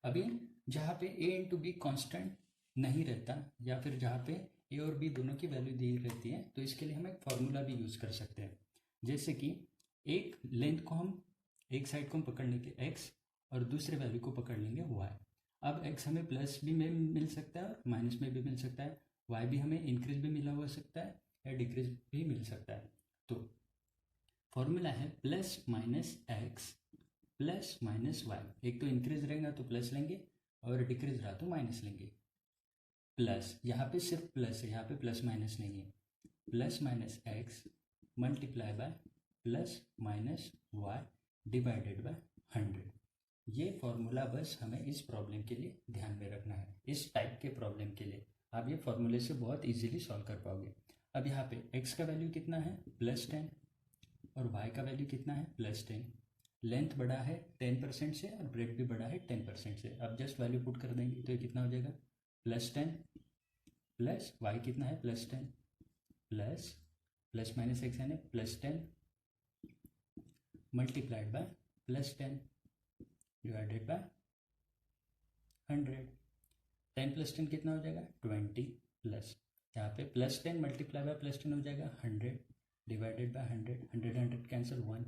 अभी जहाँ पे a इंटू बी कॉन्स्टेंट नहीं रहता, या फिर जहाँ पे a और b दोनों की वैल्यू दी रहती है, तो इसके लिए हम एक फॉर्मूला भी यूज़ कर सकते हैं। जैसे कि एक लेंथ को हम एक साइड को हम पकड़ लेंगे x और दूसरे वैल्यू को पकड़ लेंगे y। अब x हमें प्लस भी में मिल सकता है और माइनस में भी मिल सकता है, y भी हमें इंक्रीज भी मिला हुआ सकता है या डिक्रीज भी मिल सकता है। तो फॉर्मूला है +-x +-y। एक तो इंक्रीज रहेगा तो प्लस लेंगे और डिक्रीज रहा तो माइनस लेंगे। प्लस यहाँ पे सिर्फ प्लस है, यहाँ पे प्लस माइनस नहीं है, +-x multiply by +-y divided by 100। ये फॉर्मूला बस हमें इस प्रॉब्लम के लिए ध्यान में रखना है, इस टाइप के प्रॉब्लम के लिए आप ये फॉर्मूले से बहुत इजीली सॉल्व कर पाओगे। अब यहाँ पे x का वैल्यू कितना है +10 और y का वैल्यू कितना है +10। लेंथ बड़ा है 10% से और ब्रेड भी बड़ा है 10% से। अब जस्ट वैल्यू पुट कर देंगे तो ये कितना हो जाएगा +10 प्लस y कितना है +10 प्लस माइनस x यानी +10 मल्टीप्लाइड बाय +10 डिवाइडेड बाय 100। 10 + 10 कितना हो जाएगा 20, प्लस यहाँ पे +10 मल्टीप्लाई बाय +10 हो जाएगा 100 डिवाइडेड बाय 100, 100 कैंसिल 1,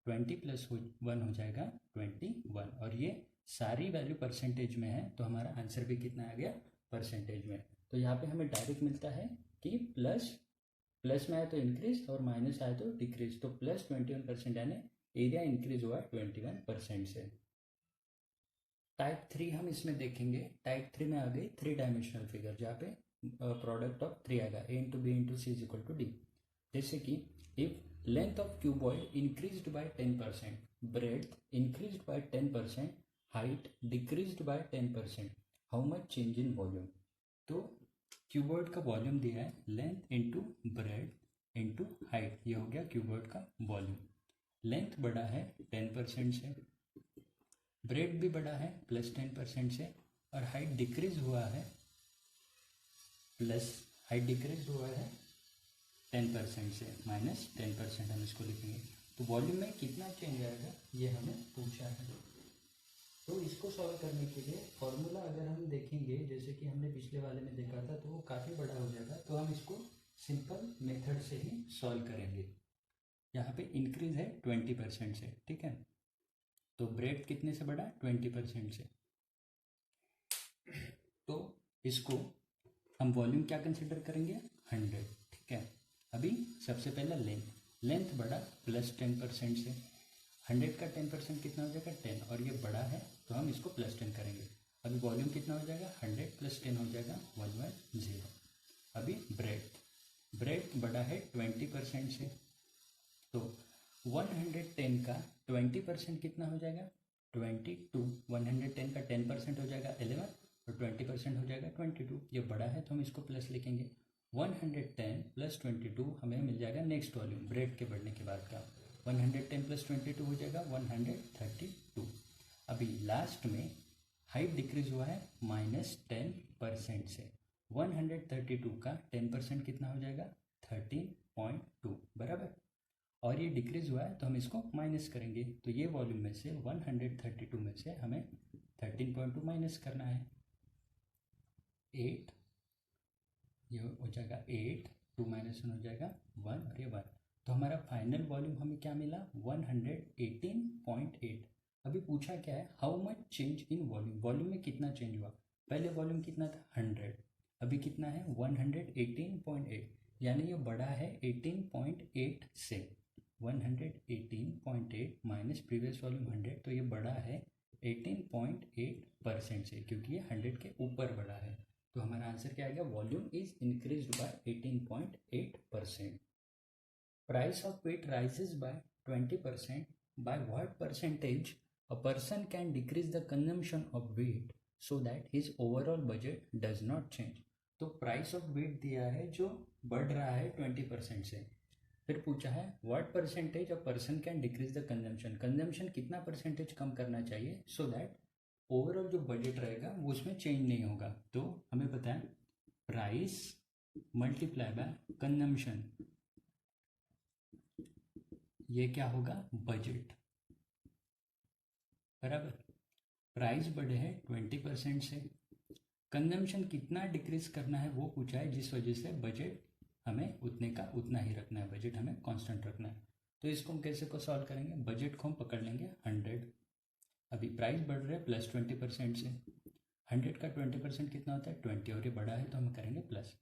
20 + 1 हो जाएगा 21। और ये सारी वैल्यू परसेंटेज में है तो हमारा आंसर भी कितना आ गया परसेंटेज में। तो यहाँ पे हमें डायरेक्ट मिलता है कि प्लस में आए तो इंक्रीज और माइनस आए तो डिक्रीज, तो +21% यानी एरिया इंक्रीज हुआ 21% से। टाइप 3 हम इसमें देखेंगे। टाइप 3 में आ गई 3 डायमेंशनल फिगर, जहाँ पे प्रोडक्ट ऑफ 3 आएगा a into B into C is equal to D. जैसे कि if length of cuboid increased by 10%, breadth increased by 10%, height decreased by 10%, how much change in volume. तो cuboid का volume दिया है length into breadth into height, ये हो गया cuboid का वॉल्यूम। लेंथ बड़ा है 10% से, ब्रेड भी बड़ा है +10% से, और हाइट डिक्रीज हुआ है -10% से, -10% हम इसको लिखेंगे। तो वॉल्यूम में कितना चेंज आएगा ये हमें पूछा है। तो इसको सॉल्व करने के लिए फॉर्मूला अगर हम देखेंगे, जैसे कि हमने पिछले वाले में देखा था, तो वो काफ़ी बड़ा हो जाएगा, तो हम इसको सिंपल मेथड से ही सॉल्व करेंगे। यहाँ पे इंक्रीज है 20% से, ठीक है, तो ब्रेड कितने से बढ़ा 20% से, तो इसको हम वॉल्यूम क्या कंसिडर करेंगे 100, ठीक है। अभी सबसे पहला लेंथ बढ़ा +10% से, 100 का 10% कितना हो जाएगा 10, और ये बड़ा है तो हम इसको +10 करेंगे। अभी वॉल्यूम कितना हो जाएगा 100 + 10 हो जाएगा 110। अभी ब्रेड बड़ा है 20% से, तो 110 का 20% कितना हो जाएगा 22, 110 का 10% हो जाएगा 11, तो 20% हो जाएगा 22, ये बड़ा है तो हम इसको प्लस लिखेंगे। 110 प्लस 22 हमें मिल जाएगा नेक्स्ट वॉल्यूम ब्रेड के बढ़ने के बाद का। 110 प्लस 22 हो जाएगा 132। अभी लास्ट में हाइट डिक्रीज हुआ है -10% से। 132 का 10% कितना हो जाएगा 13.2 बराबर। और ये डिक्रीज हुआ है तो हम इसको माइनस करेंगे, तो ये वॉल्यूम में से 132 में से हमें 13.2 माइनस करना है। 8 ये हो जाएगा 8, 2 - 1 हो जाएगा 1 और ये 1। तो हमारा फाइनल वॉल्यूम हमें क्या मिला 118.8। अभी पूछा क्या है how much change in volume, volume में कितना चेंज हुआ। पहले वॉल्यूम कितना था 100, अभी कितना है 118.8, यानी ये बड़ा है 18.8 से। 118.8 माइनस प्रीवियस वॉल्यूम 100, तो ये बड़ा है 18.8% से, क्योंकि ये 100 के ऊपर बड़ा है। तो हमारा आंसर क्या आएगा volume is increased by 18.8%। Price of wheat rises by 20%, by what percentage a person can decrease the consumption of wheat so that his overall budget does not change. तो प्राइस ऑफ व्हीट दिया है जो बढ़ रहा है 20% से। फिर पूछा है what percentage a person can decrease the consumption, consumption कितना परसेंटेज कम करना चाहिए सो दैट ओवरऑल जो बजट रहेगा वो उसमें चेंज नहीं होगा। तो हमें पता है प्राइस मल्टीप्लाई बाय कंजम्पशन, ये क्या होगा बजट बराबर। प्राइस बढ़े है 20% से, कंजम्पशन कितना डिक्रीज करना है वो पूछा है, जिस वजह से बजट हमें उतने का उतना ही रखना है, बजट हमें कांस्टेंट रखना है। तो इसको हम कैसे को सॉल्व करेंगे, बजट को हम पकड़ लेंगे 100, अभी प्राइस बढ़ रहा है प्लस 20% से। 100 का 20% कितना होता है 20, और ये बड़ा है तो हम करेंगे प्लस।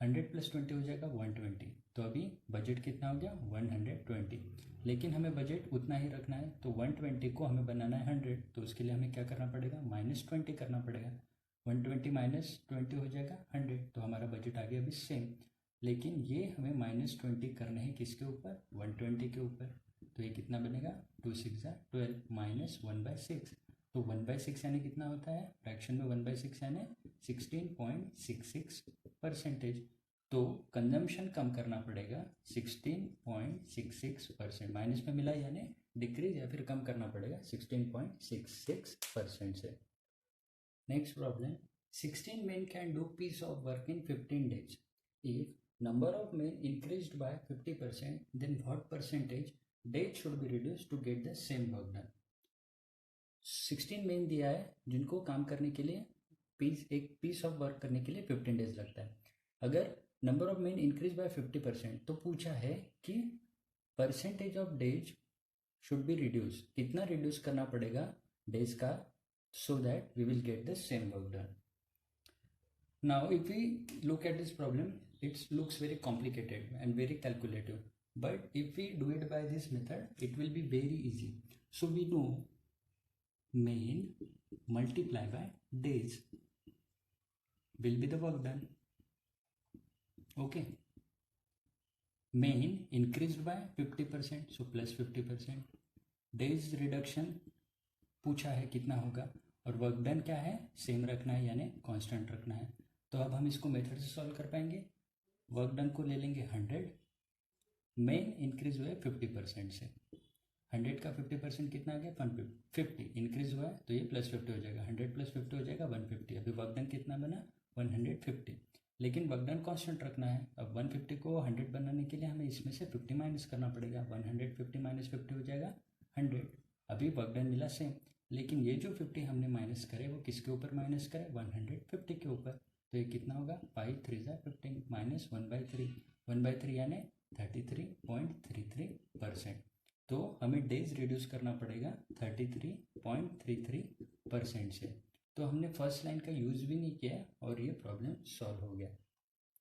100 + 20 हो जाएगा 120, तो अभी बजट कितना हो गया 120, लेकिन हमें बजट उतना ही रखना है। तो 120 को हमें बनाना है 100, तो उसके लिए हमें क्या करना पड़ेगा -20 करना पड़ेगा। 120 - 20 हो जाएगा 100, तो हमारा बजट आ गया अभी सेम। लेकिन ये हमें -20 करने हैं किसके ऊपर 120 के ऊपर, तो ये कितना बनेगा 2 × 6 = 12 - 1/6। तो 1/6 यानी कितना होता है फ्रैक्शन में 1/6 यानी 16.66%। तो कंजम्पशन कम करना पड़ेगा 16.66%, माइनस में मिला यानी डिक्रीज या फिर कम करना पड़ेगा 16.66% से। Next problem 16 men can do piece of work in 15 days. If number of men increased by 50%, then what percentage days should be reduced to get the same work done? 16 main दिया है जिनको काम करने के लिए एक पीस ऑफ वर्क करने के लिए 15 डेज लगता है। अगर number of main increase by 50%, तो पूछा है कि percentage of days should be reduce, कितना रिड्यूस करना पड़ेगा डेज का so that we will get the same work done. Now if we look at this problem, it looks very complicated and very calculative, but if we do it by this method it will be very easy. So we know main multiply by days will be the work done. Okay, main increased by 50%, so plus 50%, days reduction पूछा है कितना होगा, और work done क्या है same रखना है यानी कांस्टेंट रखना है। तो अब हम इसको मेथड से सॉल्व कर पाएंगे। वर्क डन को ले लेंगे 100, मेन इंक्रीज हुआ है 50% से। 100 का 50% कितना आ गया 150, इंक्रीज हुआ है तो ये +50 हो जाएगा, 100 + 50 हो जाएगा 150। अभी वर्क डन कितना बना 150, लेकिन वर्क डन कांस्टेंट रखना है। अब 150 को 100 बनाने के लिए हमें इसमें से 50 माइनस करना पड़ेगा। 150 - 50 हो जाएगा 100। अभी वर्क डन मिला सेम, लेकिन ये जो 50 हमने माइनस करे वो किसके ऊपर माइनस करे 150 के ऊपर। तो ये कितना होगा 5 × 3 = 15 माइनस 1/3, 1/3 यानी 33.33%। तो हमें डेज रिड्यूस करना पड़ेगा 33.33% से। तो हमने फर्स्ट लाइन का यूज़ भी नहीं किया और ये प्रॉब्लम सॉल्व हो गया।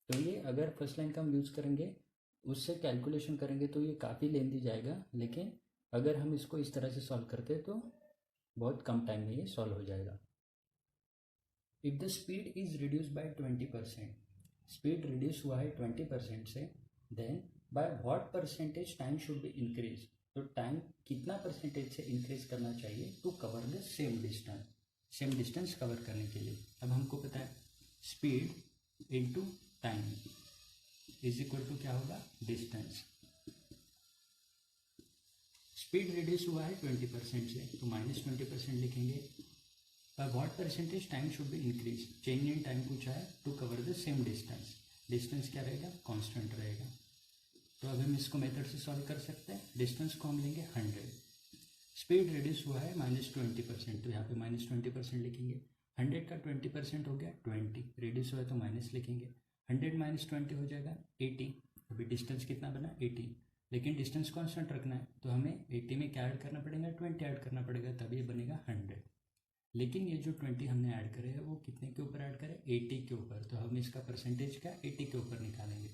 तो ये अगर फर्स्ट लाइन का हम यूज़ करेंगे उससे कैलकुलेशन करेंगे तो ये काफ़ी लेंदी जाएगा, लेकिन अगर हम इसको इस तरह से सॉल्व करते हैं तो बहुत कम टाइम में ये सॉल्व हो जाएगा। If the speed is reduce by 20%, speed reduce हुआ है 20% से, then by what percentage time should be increase, तो टाइम कितना परसेंटेज से इंक्रीज करना चाहिए to cover the same distance. Same distance cover करने के लिए। अब हमको पता है speed into time is equal to क्या होगा, डिस्टेंस। स्पीड रिड्यूस हुआ है 20% से, तो -20% लिखेंगे। By what percentage time should be increase, change in time पूछा है to cover the same distance. Distance क्या रहेगा, कांस्टेंट रहेगा। तो अब हम इसको मेथड से सॉल्व कर सकते हैं। डिस्टेंस को हम लेंगे 100, स्पीड रिड्यूस हुआ है -20%, तो यहाँ पे -20% लिखेंगे। 100 का 20% हो गया 20, रिड्यूस हुआ है तो माइनस लिखेंगे। 100 - 20 हो जाएगा 80। अभी डिस्टेंस कितना बना 80, लेकिन डिस्टेंस कांस्टेंट रखना है, तो हमें 80 में क्या ऐड करना पड़ेगा, 20 ऐड करना पड़ेगा, तब ये बनेगा 100। लेकिन ये जो 20 हमने ऐड करे है वो कितने के ऊपर ऐड करें, 80 के ऊपर। तो हम इसका परसेंटेज क्या 80 के ऊपर निकालेंगे।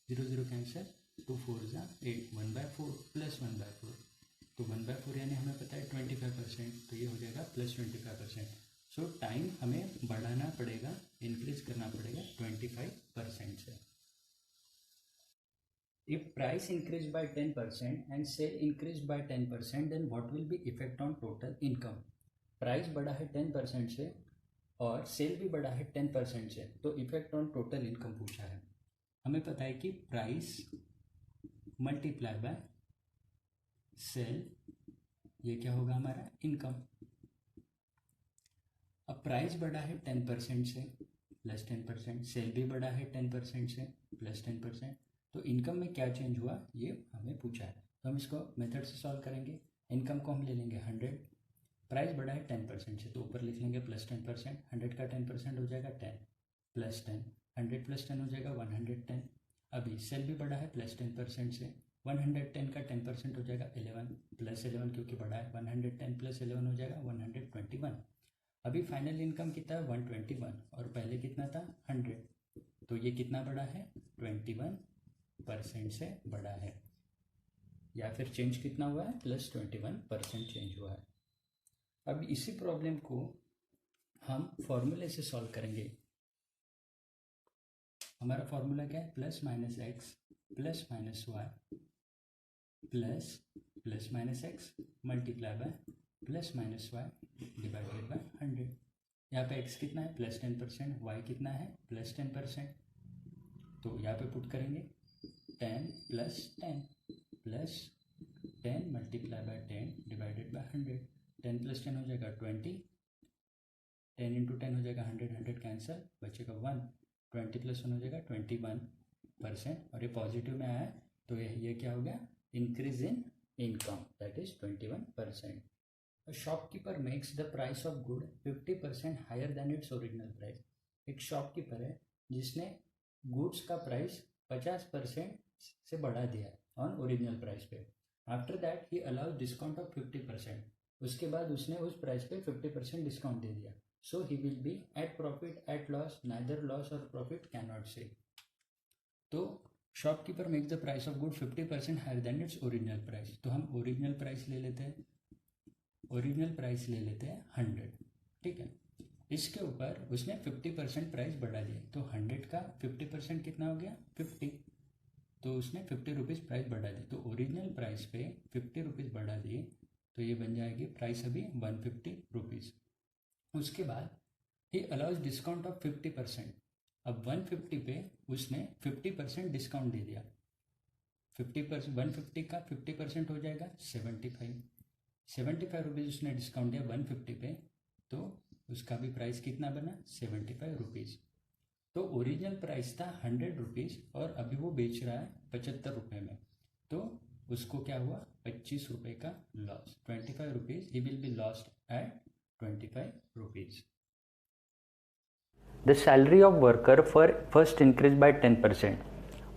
0 0 कैंसिल, 2 4 × 8, 1/4 प्लस 1/4, तो 1/4 यानी हमें पता है 25%, तो ये हो जाएगा +25%। सो टाइम हमें बढ़ाना पड़ेगा, इंक्रीज करना पड़ेगा 25% से। If price increased by 10% and sale increased by 10%, then what will be effect on total income? Price बढ़ा है 10% से और सेल भी बढ़ा है 10% से, तो इफेक्ट ऑन टोटल इनकम पूछा है। हमें पता है कि प्राइस मल्टीप्लाई बाय सेल, ये क्या होगा हमारा इनकम। अब प्राइस बढ़ा है 10% से प्लस 10%, सेल भी बढ़ा है 10% से प्लस 10%, तो इनकम में क्या चेंज हुआ ये हमें पूछा है। तो हम इसको मेथड से सॉल्व करेंगे। इनकम को हम ले लेंगे 100, प्राइस बढ़ा है 10% से, तो ऊपर लिख लेंगे प्लस 10%, 100 का 10% हो जाएगा 10 प्लस 10, 100 प्लस 10 हो जाएगा 110। अभी सेल भी बढ़ा है प्लस 10% से, 110 का 10% हो जाएगा 11 प्लस 11, क्योंकि बढ़ा है 110 प्लस 11 हो जाएगा 121। अभी फाइनल इनकम कितना है 121, और पहले कितना था 100, तो ये कितना बढ़ा है 21% से बढ़ा है, या फिर चेंज कितना हुआ है +21% चेंज हुआ है। अब इसी प्रॉब्लम को हम फॉर्मूले से सॉल्व करेंगे। हमारा फॉर्मूला क्या है, +-x +-y ++-x multiply by +-y divided by 100। यहाँ पे x कितना है +10%, y कितना है +10%, तो यहाँ पे पुट करेंगे 10 + 10 + 10 मल्टीप्लाई बाय 10 डिवाइडेड बाय 100। 10 + 10 हो जाएगा 20, 10 × 10 हो जाएगा 100, 100 कैंसिल, बचेगा 1, 20 + 1 हो जाएगा 21%, और ये पॉजिटिव में आया है, तो ये क्या हो गया increase in income, that is 21%। A shopkeeper makes the price of good 50% higher than its original price. एक शॉपकीपर है जिसने गुड्स का प्राइस 50% से बढ़ा दिया है ऑन ओरिजिनल प्राइस पे। After that he allows discount of 50%, उसके बाद उसने उस प्राइस पे 50% डिस्काउंट दे दिया। So he will be at profit at loss, neither loss और प्रॉफिट कैन नॉट से। तो shopkeeper make the price of good 50% higher than its original price. तो हम ओरिजिनल प्राइस ले लेते हैं, ओरिजिनल प्राइस ले लेते हैं 100, ठीक है। इसके ऊपर उसने 50% प्राइस बढ़ा दिया, तो 100 का 50% कितना हो गया 50, तो उसने 50 रुपीज़ प्राइस बढ़ा दी, तो ओरिजिनल प्राइस पे 50 रुपीज़ बढ़ा दिए, तो ये बन जाएगी प्राइस अभी 150 रुपीज़। उसके बाद ही अलाउज डिस्काउंट ऑफ 50%, अब 150 पे उसने 50% डिस्काउंट दे दिया। 50%, 150 का 50% हो जाएगा 75 रुपीज़ उसने डिस्काउंट दिया 150 पे, तो उसका भी प्राइस कितना बना 75 रुपीज़। तो ओरिजिनल प्राइस था 100 रुपीज़ और अभी वो बेच रहा है 75 रुपये में, तो उसको क्या हुआ 25 रुपये का loss, 25 rupees he will be lost at 25 rupees. The salary of worker first increase by 10%।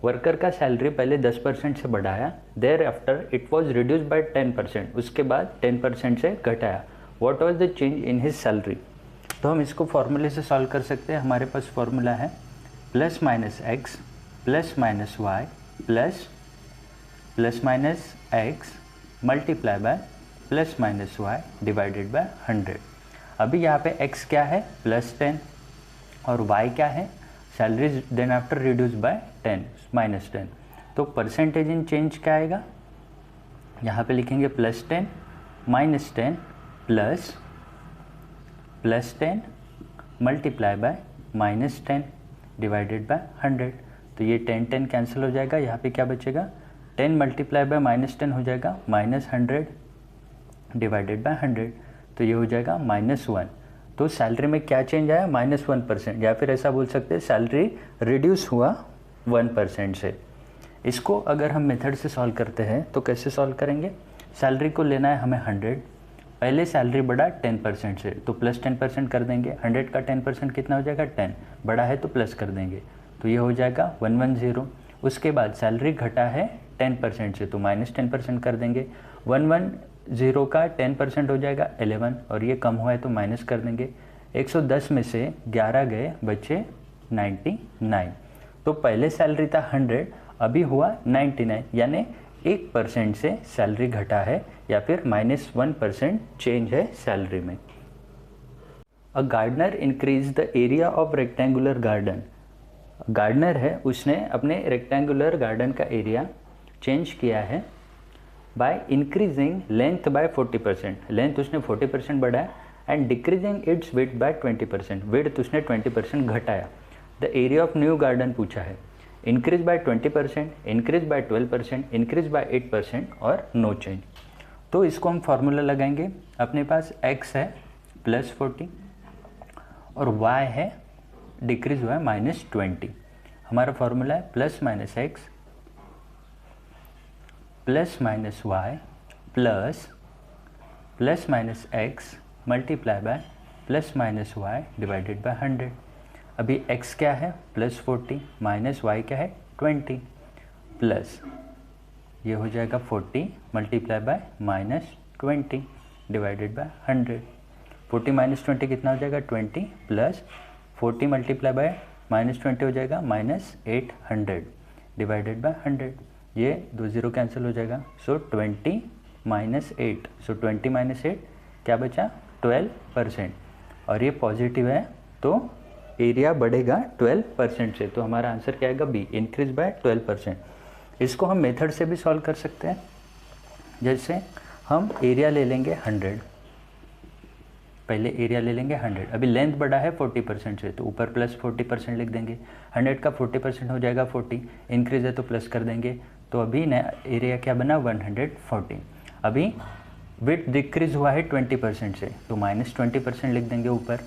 Worker का सैलरी पहले 10% से बढ़ाया, thereafter it was reduce by 10%, उसके बाद 10% से घटाया। What was the change in his salary. तो हम इसको फॉर्मूले से सॉल्व कर सकते हैं। हमारे पास फॉर्मूला है +-x +-y ++-x multiply by +-y divided by 100। अभी यहाँ पे x क्या है +10 और y क्या है salary then after reduce by 10 -10, तो परसेंटेज इन चेंज क्या आएगा, यहाँ पे लिखेंगे +10 -10 plus +10 multiply by -10 divided by 100। तो ये 10 कैंसिल हो जाएगा, यहाँ पे क्या बचेगा 10 मल्टीप्लाई बाय -10 हो जाएगा -100 डिवाइडेड बाय 100। तो ये हो जाएगा -1। तो सैलरी में क्या चेंज आया -1%, या फिर ऐसा बोल सकते हैं सैलरी रिड्यूस हुआ 1% से। इसको अगर हम मेथड से सॉल्व करते हैं तो कैसे सॉल्व करेंगे, सैलरी को लेना है हमें 100, पहले सैलरी बढ़ा 10% से तो प्लस 10% कर देंगे, 100 का 10% कितना हो जाएगा 10, बड़ा है तो प्लस कर देंगे, तो ये हो जाएगा 110। उसके बाद सैलरी घटा है 10% से तो -10% कर देंगे, 110 का 10% हो जाएगा 11, और ये कम हुआ है तो माइनस कर देंगे। 110 में से 11 गए, बचे 99। तो पहले सैलरी था 100, अभी हुआ 99, यानी 1% से सैलरी घटा है, या फिर -1% चेंज है सैलरी में। A gardener increase the area of rectangular garden. Gardener है, उसने अपने रेक्टेंगुलर गार्डन का एरिया चेंज किया है by increasing length by 40%। Length उसने 40% बढ़ाया and decreasing its width by 20%। Width उसने 20% घटाया। The area of new garden पूछा है, increase by 20%, increase by 12%, increase by 8% और नो चेंज। तो इसको हम फार्मूला लगाएंगे। अपने पास x है +40 और y है डिक्रीज हुआ है -20। हमारा फार्मूला है +-x +-y +-x multiply by +-y divided by 100। अभी x क्या है +40 -y क्या है 20 प्लस ये हो जाएगा 40 मल्टीप्लाई बाय -20 डिवाइडेड बाय 100। 40 -20 कितना हो जाएगा 20 प्लस 40 मल्टीप्लाई बाय -20 हो जाएगा -800 डिवाइडेड बाय 100। ये 2 0 कैंसिल हो जाएगा, सो 20 -8, सो 20 -8 क्या बचा 12%, और ये पॉजिटिव है तो एरिया बढ़ेगा 12% से। तो हमारा आंसर क्या आएगा बी, इंक्रीज बाय 12%। इसको हम मेथड से भी सॉल्व कर सकते हैं। जैसे हम एरिया ले लेंगे 100, पहले एरिया ले लेंगे 100, अभी लेंथ बढ़ा है 40% से तो ऊपर +40% लिख देंगे। 100 का 40% हो जाएगा 40, इंक्रीज है तो प्लस कर देंगे, तो अभी नया एरिया क्या बना 140। अभी विड्थ डिक्रीज हुआ है 20% से तो -20% लिख देंगे ऊपर।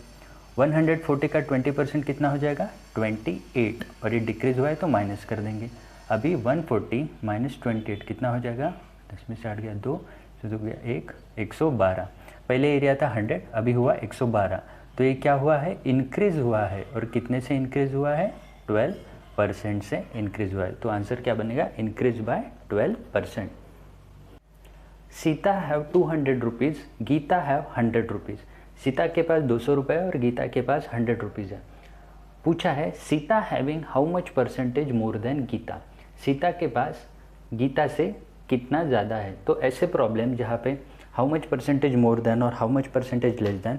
140 का 20% कितना हो जाएगा 28, और ये डिक्रीज हुआ है तो माइनस कर देंगे। अभी 140 -28 कितना हो जाएगा, 10 में से 8 गया 2, तो 2 गया 1, 112। पहले एरिया था 100, अभी हुआ 112, तो ये क्या हुआ है इंक्रीज हुआ है, और कितने से इंक्रीज हुआ है 12% से इंक्रीज हुआ है। तो आंसर क्या बनेगा increase by 12%। Sita have 200 rupees, Gita have 100 rupees. Sita के पास 200 रुपये और गीता के पास 100 रुपीज़ है। पूछा है Sita having how much percentage more than Gita. Sita के पास गीता से कितना ज़्यादा है। तो ऐसे प्रॉब्लम जहाँ पे how much percentage more than और how much percentage less than,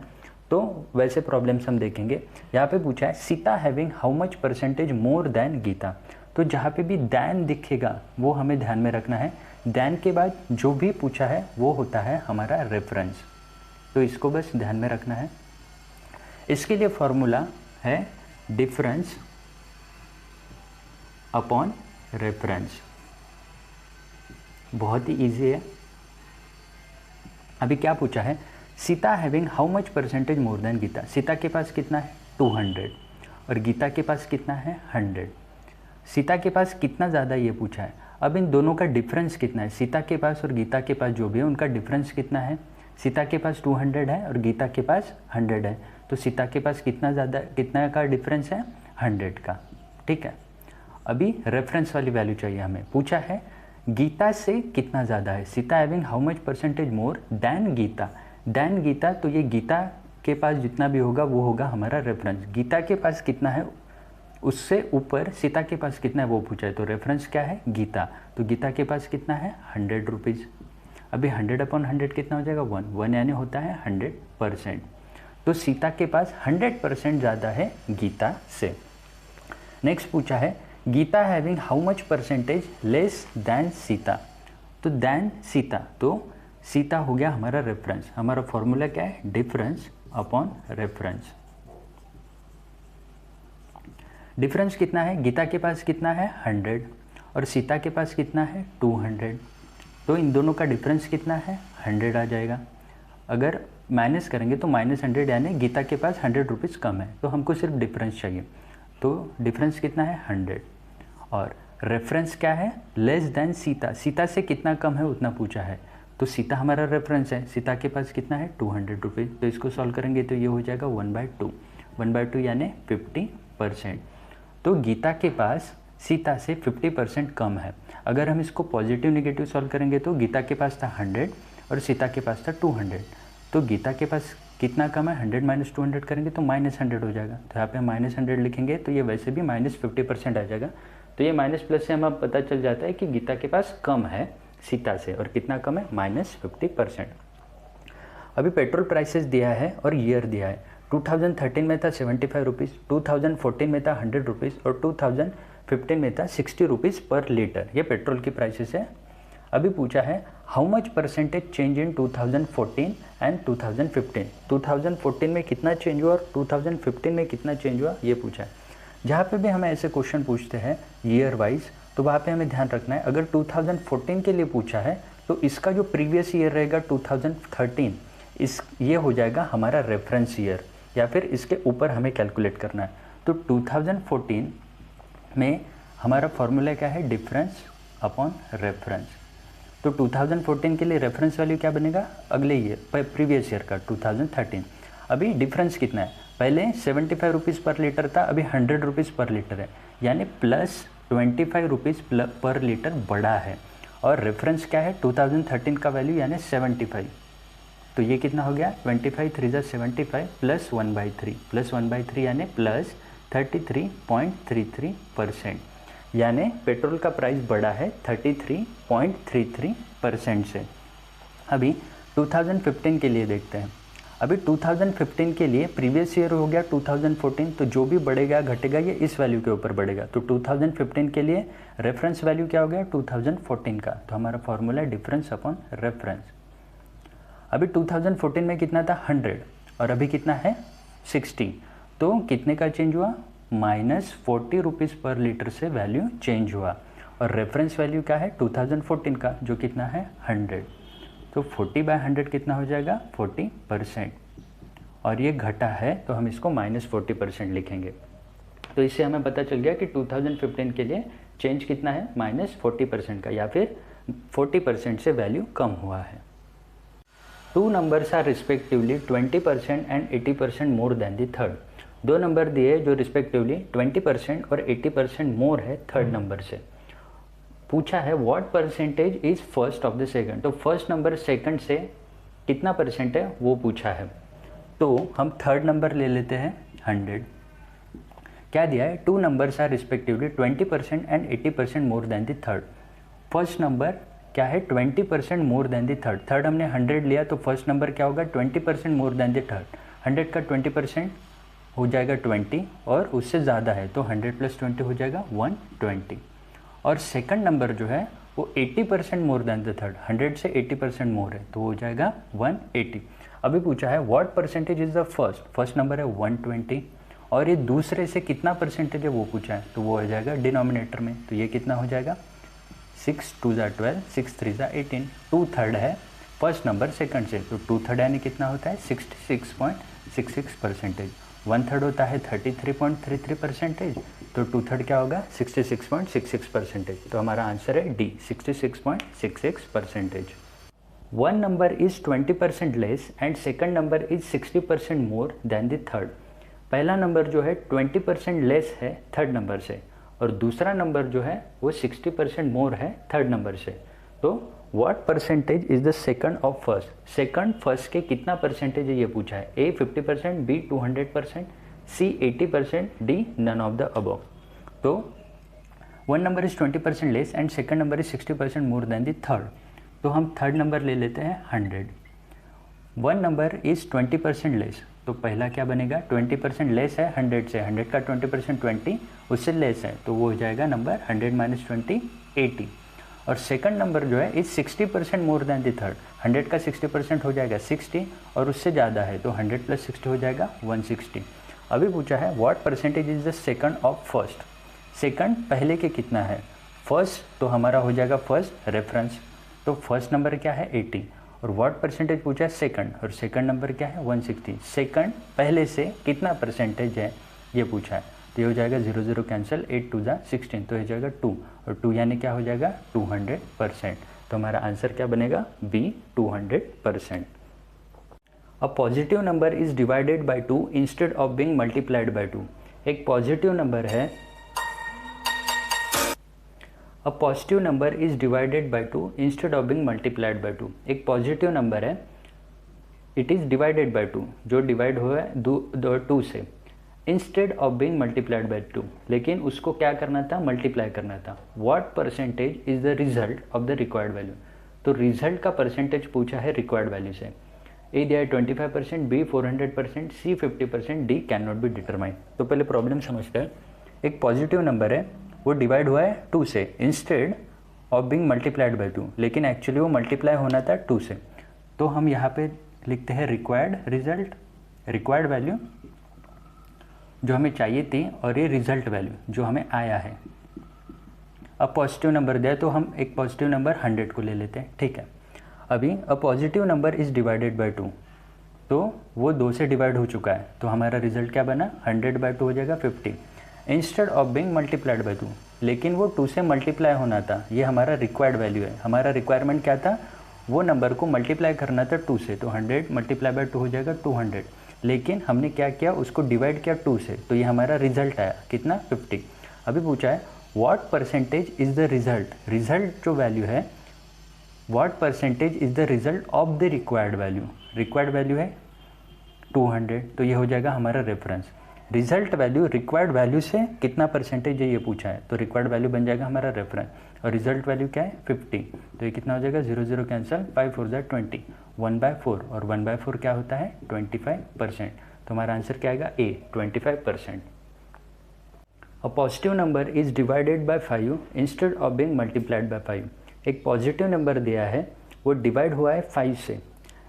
तो वैसे प्रॉब्लम्स हम देखेंगे। यहाँ पे पूछा है Sita having how much percentage more than Gita, तो जहाँ पे भी दैन दिखेगा वो हमें ध्यान में रखना है। दैन के बाद जो भी पूछा है वो होता है हमारा रेफरेंस, तो इसको बस ध्यान में रखना है। इसके लिए फॉर्मूला है डिफरेंस अपॉन रेफरेंस, बहुत ही इजी है। अभी क्या पूछा है Sita having how much percentage more than Gita. Sita के पास कितना है 200 और गीता के पास कितना है 100। सीता के पास कितना ज़्यादा ये पूछा है। अब इन दोनों का डिफरेंस कितना है, सीता के पास और गीता के पास जो भी है उनका डिफरेंस कितना है। सीता के पास 200 है और गीता के पास 100 है, तो सीता के पास कितना का डिफरेंस है 100 का, ठीक है। अभी रेफरेंस वाली वैल्यू चाहिए हमें। पूछा है गीता से कितना ज़्यादा है, Sita having how much percentage more than Gita. Than Gita, तो ये गीता के पास जितना भी होगा वो होगा हमारा रेफरेंस। गीता के पास कितना है उससे ऊपर सीता के पास कितना है वो पूछा है, तो रेफरेंस क्या है गीता, तो गीता के पास कितना है 100 रुपीज़। अभी 100 अपॉन 100 कितना हो जाएगा 1 यानी होता है 100%। तो सीता के पास 100% ज़्यादा है गीता से। नेक्स्ट पूछा है Gita having how much percentage less than Sita, तो दैन सीता, तो सीता हो गया हमारा रेफरेंस। हमारा फॉर्मूला क्या है डिफरेंस अपॉन रेफरेंस। डिफरेंस कितना है, गीता के पास कितना है 100 और सीता के पास कितना है 200, तो इन दोनों का डिफरेंस कितना है 100 आ जाएगा। अगर माइनस करेंगे तो -100 यानी गीता के पास 100 रुपीज़ कम है, तो हमको सिर्फ डिफरेंस चाहिए, तो डिफरेंस कितना है 100। और रेफरेंस क्या है, लेस देन सीता, सीता से कितना कम है उतना पूछा है, तो सीता हमारा रेफरेंस है, सीता के पास कितना है 200 रुपीज़, तो इसको सॉल्व करेंगे तो ये हो जाएगा 1/2, 1/2 यानी 50%। तो गीता के पास सीता से 50% कम है। अगर हम इसको पॉजिटिव नेगेटिव सॉल्व करेंगे तो गीता के पास था 100 और सीता के पास था 200, तो गीता के पास कितना कम है, 100 - 200 करेंगे तो -100 हो जाएगा, तो यहाँ पे -100 लिखेंगे तो ये वैसे भी -50% आ जाएगा। तो ये माइनस प्लस से हमें पता चल जाता है कि गीता के पास कम है सीता से, और कितना कम है -50%। अभी पेट्रोल प्राइसेस दिया है और ईयर दिया है, 2013 में था 75 रुपीज़, 2014 में था 100 रुपीज़ और 2015 में था 60 रुपीज़ पर लीटर, ये पेट्रोल की प्राइसेस है। अभी पूछा है how much percentage change in 2014 and 2015, 2014 में कितना चेंज हुआ और 2015 में कितना चेंज हुआ ये पूछा है। जहाँ पे भी हमें ऐसे क्वेश्चन पूछते हैं ईयर वाइज, तो वहाँ पे हमें ध्यान रखना है, अगर 2014 के लिए पूछा है तो इसका जो प्रीवियस ईयर रहेगा 2013, ये हो जाएगा हमारा रेफरेंस ईयर, या फिर इसके ऊपर हमें कैलकुलेट करना है। तो 2014 में हमारा फॉर्मूला क्या है, डिफरेंस अपॉन रेफरेंस। तो 2014 के लिए रेफरेंस वैल्यू क्या बनेगा, अगले ईयर प्रीवियस ईयर का 2013। अभी डिफरेंस कितना है, पहले 75 रुपीज़ पर लीटर था, अभी 100 रुपीज़ पर लीटर है, यानी +25 रुपीज़ पर लीटर बढ़ा है। और रेफरेंस क्या है 2013 का वैल्यू यानी 75, तो ये कितना हो गया 25 3 = 75 + 1/3 + 1/3 यानी +33.33%, यानी पेट्रोल का प्राइस बढ़ा है 33.33% से। अभी 2015 के लिए देखते हैं। अभी 2015 के लिए प्रीवियस ईयर हो गया 2014, तो जो भी बढ़ेगा घटेगा ये इस वैल्यू के ऊपर बढ़ेगा, तो 2015 के लिए रेफरेंस वैल्यू क्या हो गया 2014 का, तो हमारा फॉर्मूला है डिफरेंस अपॉन रेफरेंस। अभी 2014 में कितना था 100 और अभी कितना है 60, तो कितने का चेंज हुआ -40 रुपीज़ पर लीटर से वैल्यू चेंज हुआ, और रेफरेंस वैल्यू क्या है 2014 का जो कितना है 100, तो 40/100 कितना हो जाएगा 40%, और ये घटा है तो हम इसको -40% लिखेंगे। तो इससे हमें पता चल गया कि 2015 के लिए चेंज कितना है -40% का, या फिर 40% से वैल्यू कम हुआ है। Two numbers are respectively 20% and 80% more than the third, दो नंबर दिए जो रिस्पेक्टिवली 20% और 80% मोर है थर्ड नंबर से। पूछा है what percentage is first of the second, तो फर्स्ट नंबर सेकंड से कितना परसेंट है वो पूछा है, तो हम थर्ड नंबर ले लेते हैं 100। क्या दिया है, two numbers are respectively 20% and 80% more than the third. First number क्या है 20% more than the third, third हमने 100 लिया तो फर्स्ट नंबर क्या होगा 20% मोर देन द थर्ड, 100 का 20% हो जाएगा 20 और उससे ज़्यादा है तो 100 + 20 हो जाएगा 120। और सेकंड नंबर जो है वो 80% मोर देन द थर्ड, 100 से 80% मोर है तो हो जाएगा 180। अभी पूछा है what percentage is the first number है 120, और ये दूसरे से कितना परसेंटेज है वो पूछा है, तो वो हो जाएगा डिनोमिनेटर में, तो ये कितना हो जाएगा 6 2 = 12, 6 3 = 18, 2/3 है फर्स्ट नंबर सेकंड से, तो 2/3 यानी कितना होता है 66.66%, 1/3 होता है 33.33%, तो 2/3 क्या होगा 66.66%, तो हमारा आंसर है D 66.66%। One number is 20% less and second number is 60% more than the third. पहला नंबर जो है 20% लेस है थर्ड नंबर से, और दूसरा नंबर जो है वो 60% मोर है थर्ड नंबर से, तो what percentage is the second of first, second first के कितना परसेंटेज है ये पूछा है, A 50%, B 200%, C 80%, D none of the above. तो one number is 20% less and second number is 60% more than the third, तो हम थर्ड नंबर ले लेते हैं 100। वन नंबर इज 20% लेस, तो पहला क्या बनेगा 20% लेस है 100 से, 100 का 20% 20 उससे लेस है, तो वो हो जाएगा नंबर 100 - 20 80। और सेकंड नंबर जो है is 60% more than the third. 100 का 60% हो जाएगा 60 और उससे ज़्यादा है तो 100 + 60 हो जाएगा 160। अभी पूछा है what percentage is the second of first. Second पहले के कितना है, फर्स्ट तो हमारा हो जाएगा फर्स्ट रेफरेंस, तो फर्स्ट नंबर क्या है 80 और व्हाट परसेंटेज पूछा है सेकंड और सेकंड नंबर क्या है 160। सेकंड पहले से कितना परसेंटेज है ये पूछा है, तो ये हो जाएगा 0 0 कैंसिल, 8 2 16 तो ये हो जाएगा 2 और 2 यानी क्या हो जाएगा 200%। तो हमारा आंसर क्या बनेगा B 200%। A positive number is divided by 2 instead of being multiplied by 2। एक पॉजिटिव नंबर है, a positive number is divided by 2 instead of being multiplied by 2। एक पॉजिटिव नंबर है, इट इज़ डिवाइडेड बाय 2, जो divide हुआ है 2 से, instead of being multiplied by 2, लेकिन उसको क्या करना था मल्टीप्लाई करना था। What percentage is the result of the required value. तो रिजल्ट का परसेंटेज पूछा है रिक्वायर्ड वैल्यू से। ए दिया है 25%, B 400%, C 50%, D can not be determine. तो पहले प्रॉब्लम समझते हैं। एक पॉजिटिव नंबर है, वो डिवाइड हुआ है 2 से instead of being multiplied by 2, लेकिन एक्चुअली वो मल्टीप्लाई होना था 2 से। तो हम यहाँ पे लिखते हैं रिक्वायर्ड रिजल्ट, रिक्वायर्ड वैल्यू जो हमें चाहिए थी और ये रिजल्ट वैल्यू जो हमें आया है। अब पॉजिटिव नंबर दिया तो हम एक पॉजिटिव नंबर 100 को ले लेते हैं, ठीक है। अभी अ positive number is divided by 2, तो वो 2 से डिवाइड हो चुका है, तो हमारा रिजल्ट क्या बना 100/2 हो जाएगा 50 instead of being multiplied by 2, लेकिन वो 2 से मल्टीप्लाई होना था। ये हमारा रिक्वायर्ड वैल्यू है। हमारा रिक्वायरमेंट क्या था, वो नंबर को मल्टीप्लाई करना था 2 से, तो 100 × 2 हो जाएगा 200, लेकिन हमने क्या किया उसको डिवाइड किया 2 से, तो ये हमारा रिजल्ट आया कितना 50। अभी पूछा है what percentage is the result, result जो वैल्यू है what percentage is the result of the required value. Required value है 200, तो ये हो जाएगा हमारा reference. Result value required value से कितना परसेंटेज है ये पूछा है, तो रिक्वायर्ड वैल्यू बन जाएगा हमारा रेफरेंस और रिजल्ट वैल्यू क्या है 50, तो ये कितना हो जाएगा 0 0 कैंसिल, 5 4 20, 1/4 और 1/4 क्या होता है 25%। तो हमारा आंसर क्या आएगा ए 25%। अ positive number is divided bye 5 instead of being multiplied bye 5। एक पॉजिटिव नंबर दिया है, वो डिवाइड हुआ है 5 से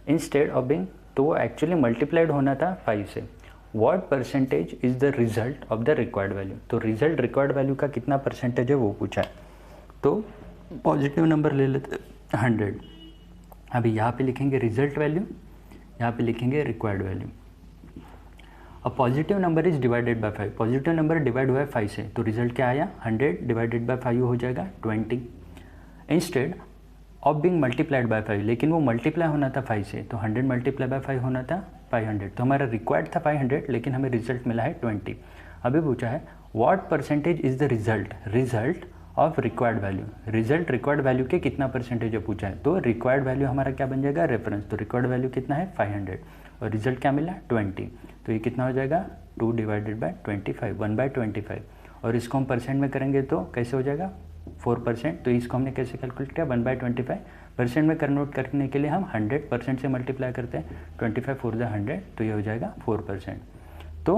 इंस्टेड ऑफ बीइंग, तो वो एक्चुअली मल्टीप्लाइड होना था 5 से। What percentage is the result of the required value, तो रिजल्ट रिक्वायर्ड वैल्यू का कितना परसेंटेज है वो पूछा है। तो पॉजिटिव नंबर ले लेते 100। अभी यहाँ पे लिखेंगे रिजल्ट वैल्यू, यहाँ पे लिखेंगे रिक्वायर्ड वैल्यू। अब positive number is divided bye 5, positive number divide हुआ है 5 से, तो रिजल्ट क्या आया 100 डिवाइडेड बाय 5 हो जाएगा 20 instead of being multiplied bye 5, लेकिन वो मल्टीप्लाई होना था 5 से, तो 100 × 5 होना था 500, तो हमारा रिक्वायर्ड था 500 लेकिन हमें रिजल्ट मिला है 20। अभी पूछा है what percentage is the result, result of required value, result required value के कितना परसेंटेज है पूछा है, तो रिक्वायर्ड वैल्यू हमारा क्या बन जाएगा रेफरेंस, तो रिक्वायर्ड वैल्यू कितना है 500 और रिजल्ट क्या मिला 20, तो ये कितना हो जाएगा 2 डिवाइडेड बाय 25, 1/25 और इसको हम परसेंट में करेंगे तो कैसे हो जाएगा 4%, तो इसको हमने कैसे कैलकुलेट किया 1/25 परसेंट में कन्वर्ट करने के लिए हम 100% से मल्टीप्लाई करते हैं, 25 4 100, तो ये हो जाएगा 4%। तो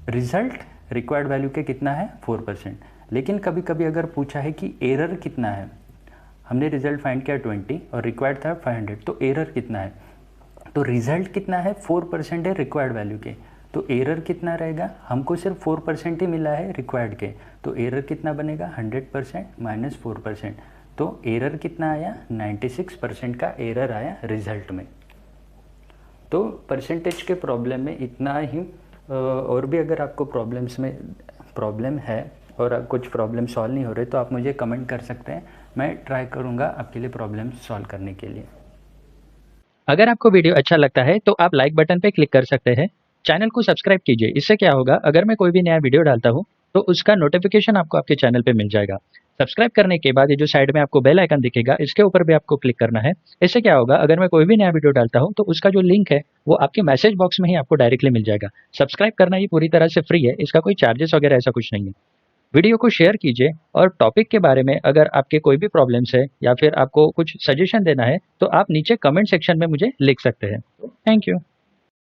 रिजल्ट रिक्वायर्ड वैल्यू के कितना है 4%, लेकिन कभी कभी अगर पूछा है कि एरर कितना है, हमने रिजल्ट फाइंड किया 20 और रिक्वायर्ड था 500, तो एरर कितना है, तो रिजल्ट कितना है 4% है रिक्वायर्ड वैल्यू के, तो एरर कितना रहेगा, हमको सिर्फ 4% ही मिला है रिक्वायर्ड के, तो एरर कितना बनेगा 100% माइनस 4%, तो एरर कितना आया 96% का एरर आया रिजल्ट में। तो परसेंटेज के प्रॉब्लम में इतना ही, और भी अगर आपको प्रॉब्लम्स में प्रॉब्लम है और कुछ प्रॉब्लम सॉल्व नहीं हो रहे तो आप मुझे कमेंट कर सकते हैं, मैं ट्राई करूँगा आपके लिए प्रॉब्लम सॉल्व करने के लिए। अगर आपको वीडियो अच्छा लगता है तो आप लाइक बटन पे क्लिक कर सकते हैं। चैनल को सब्सक्राइब कीजिए, इससे क्या होगा अगर मैं कोई भी नया वीडियो डालता हूँ तो उसका नोटिफिकेशन आपको आपके चैनल पे मिल जाएगा। सब्सक्राइब करने के बाद ये जो साइड में आपको बेल आइकन दिखेगा इसके ऊपर भी आपको क्लिक करना है। इससे क्या होगा अगर मैं कोई भी नया वीडियो डालता हूँ तो उसका जो लिंक है वो आपके मैसेज बॉक्स में ही आपको डायरेक्टली मिल जाएगा। सब्सक्राइब करना ये पूरी तरह से फ्री है, इसका कोई चार्जेस वगैरह ऐसा कुछ नहीं है। वीडियो को शेयर कीजिए और टॉपिक के बारे में अगर आपके कोई भी प्रॉब्लम्स है या फिर आपको कुछ सजेशन देना है तो आप नीचे कमेंट सेक्शन में मुझे लिख सकते हैं। Thank you.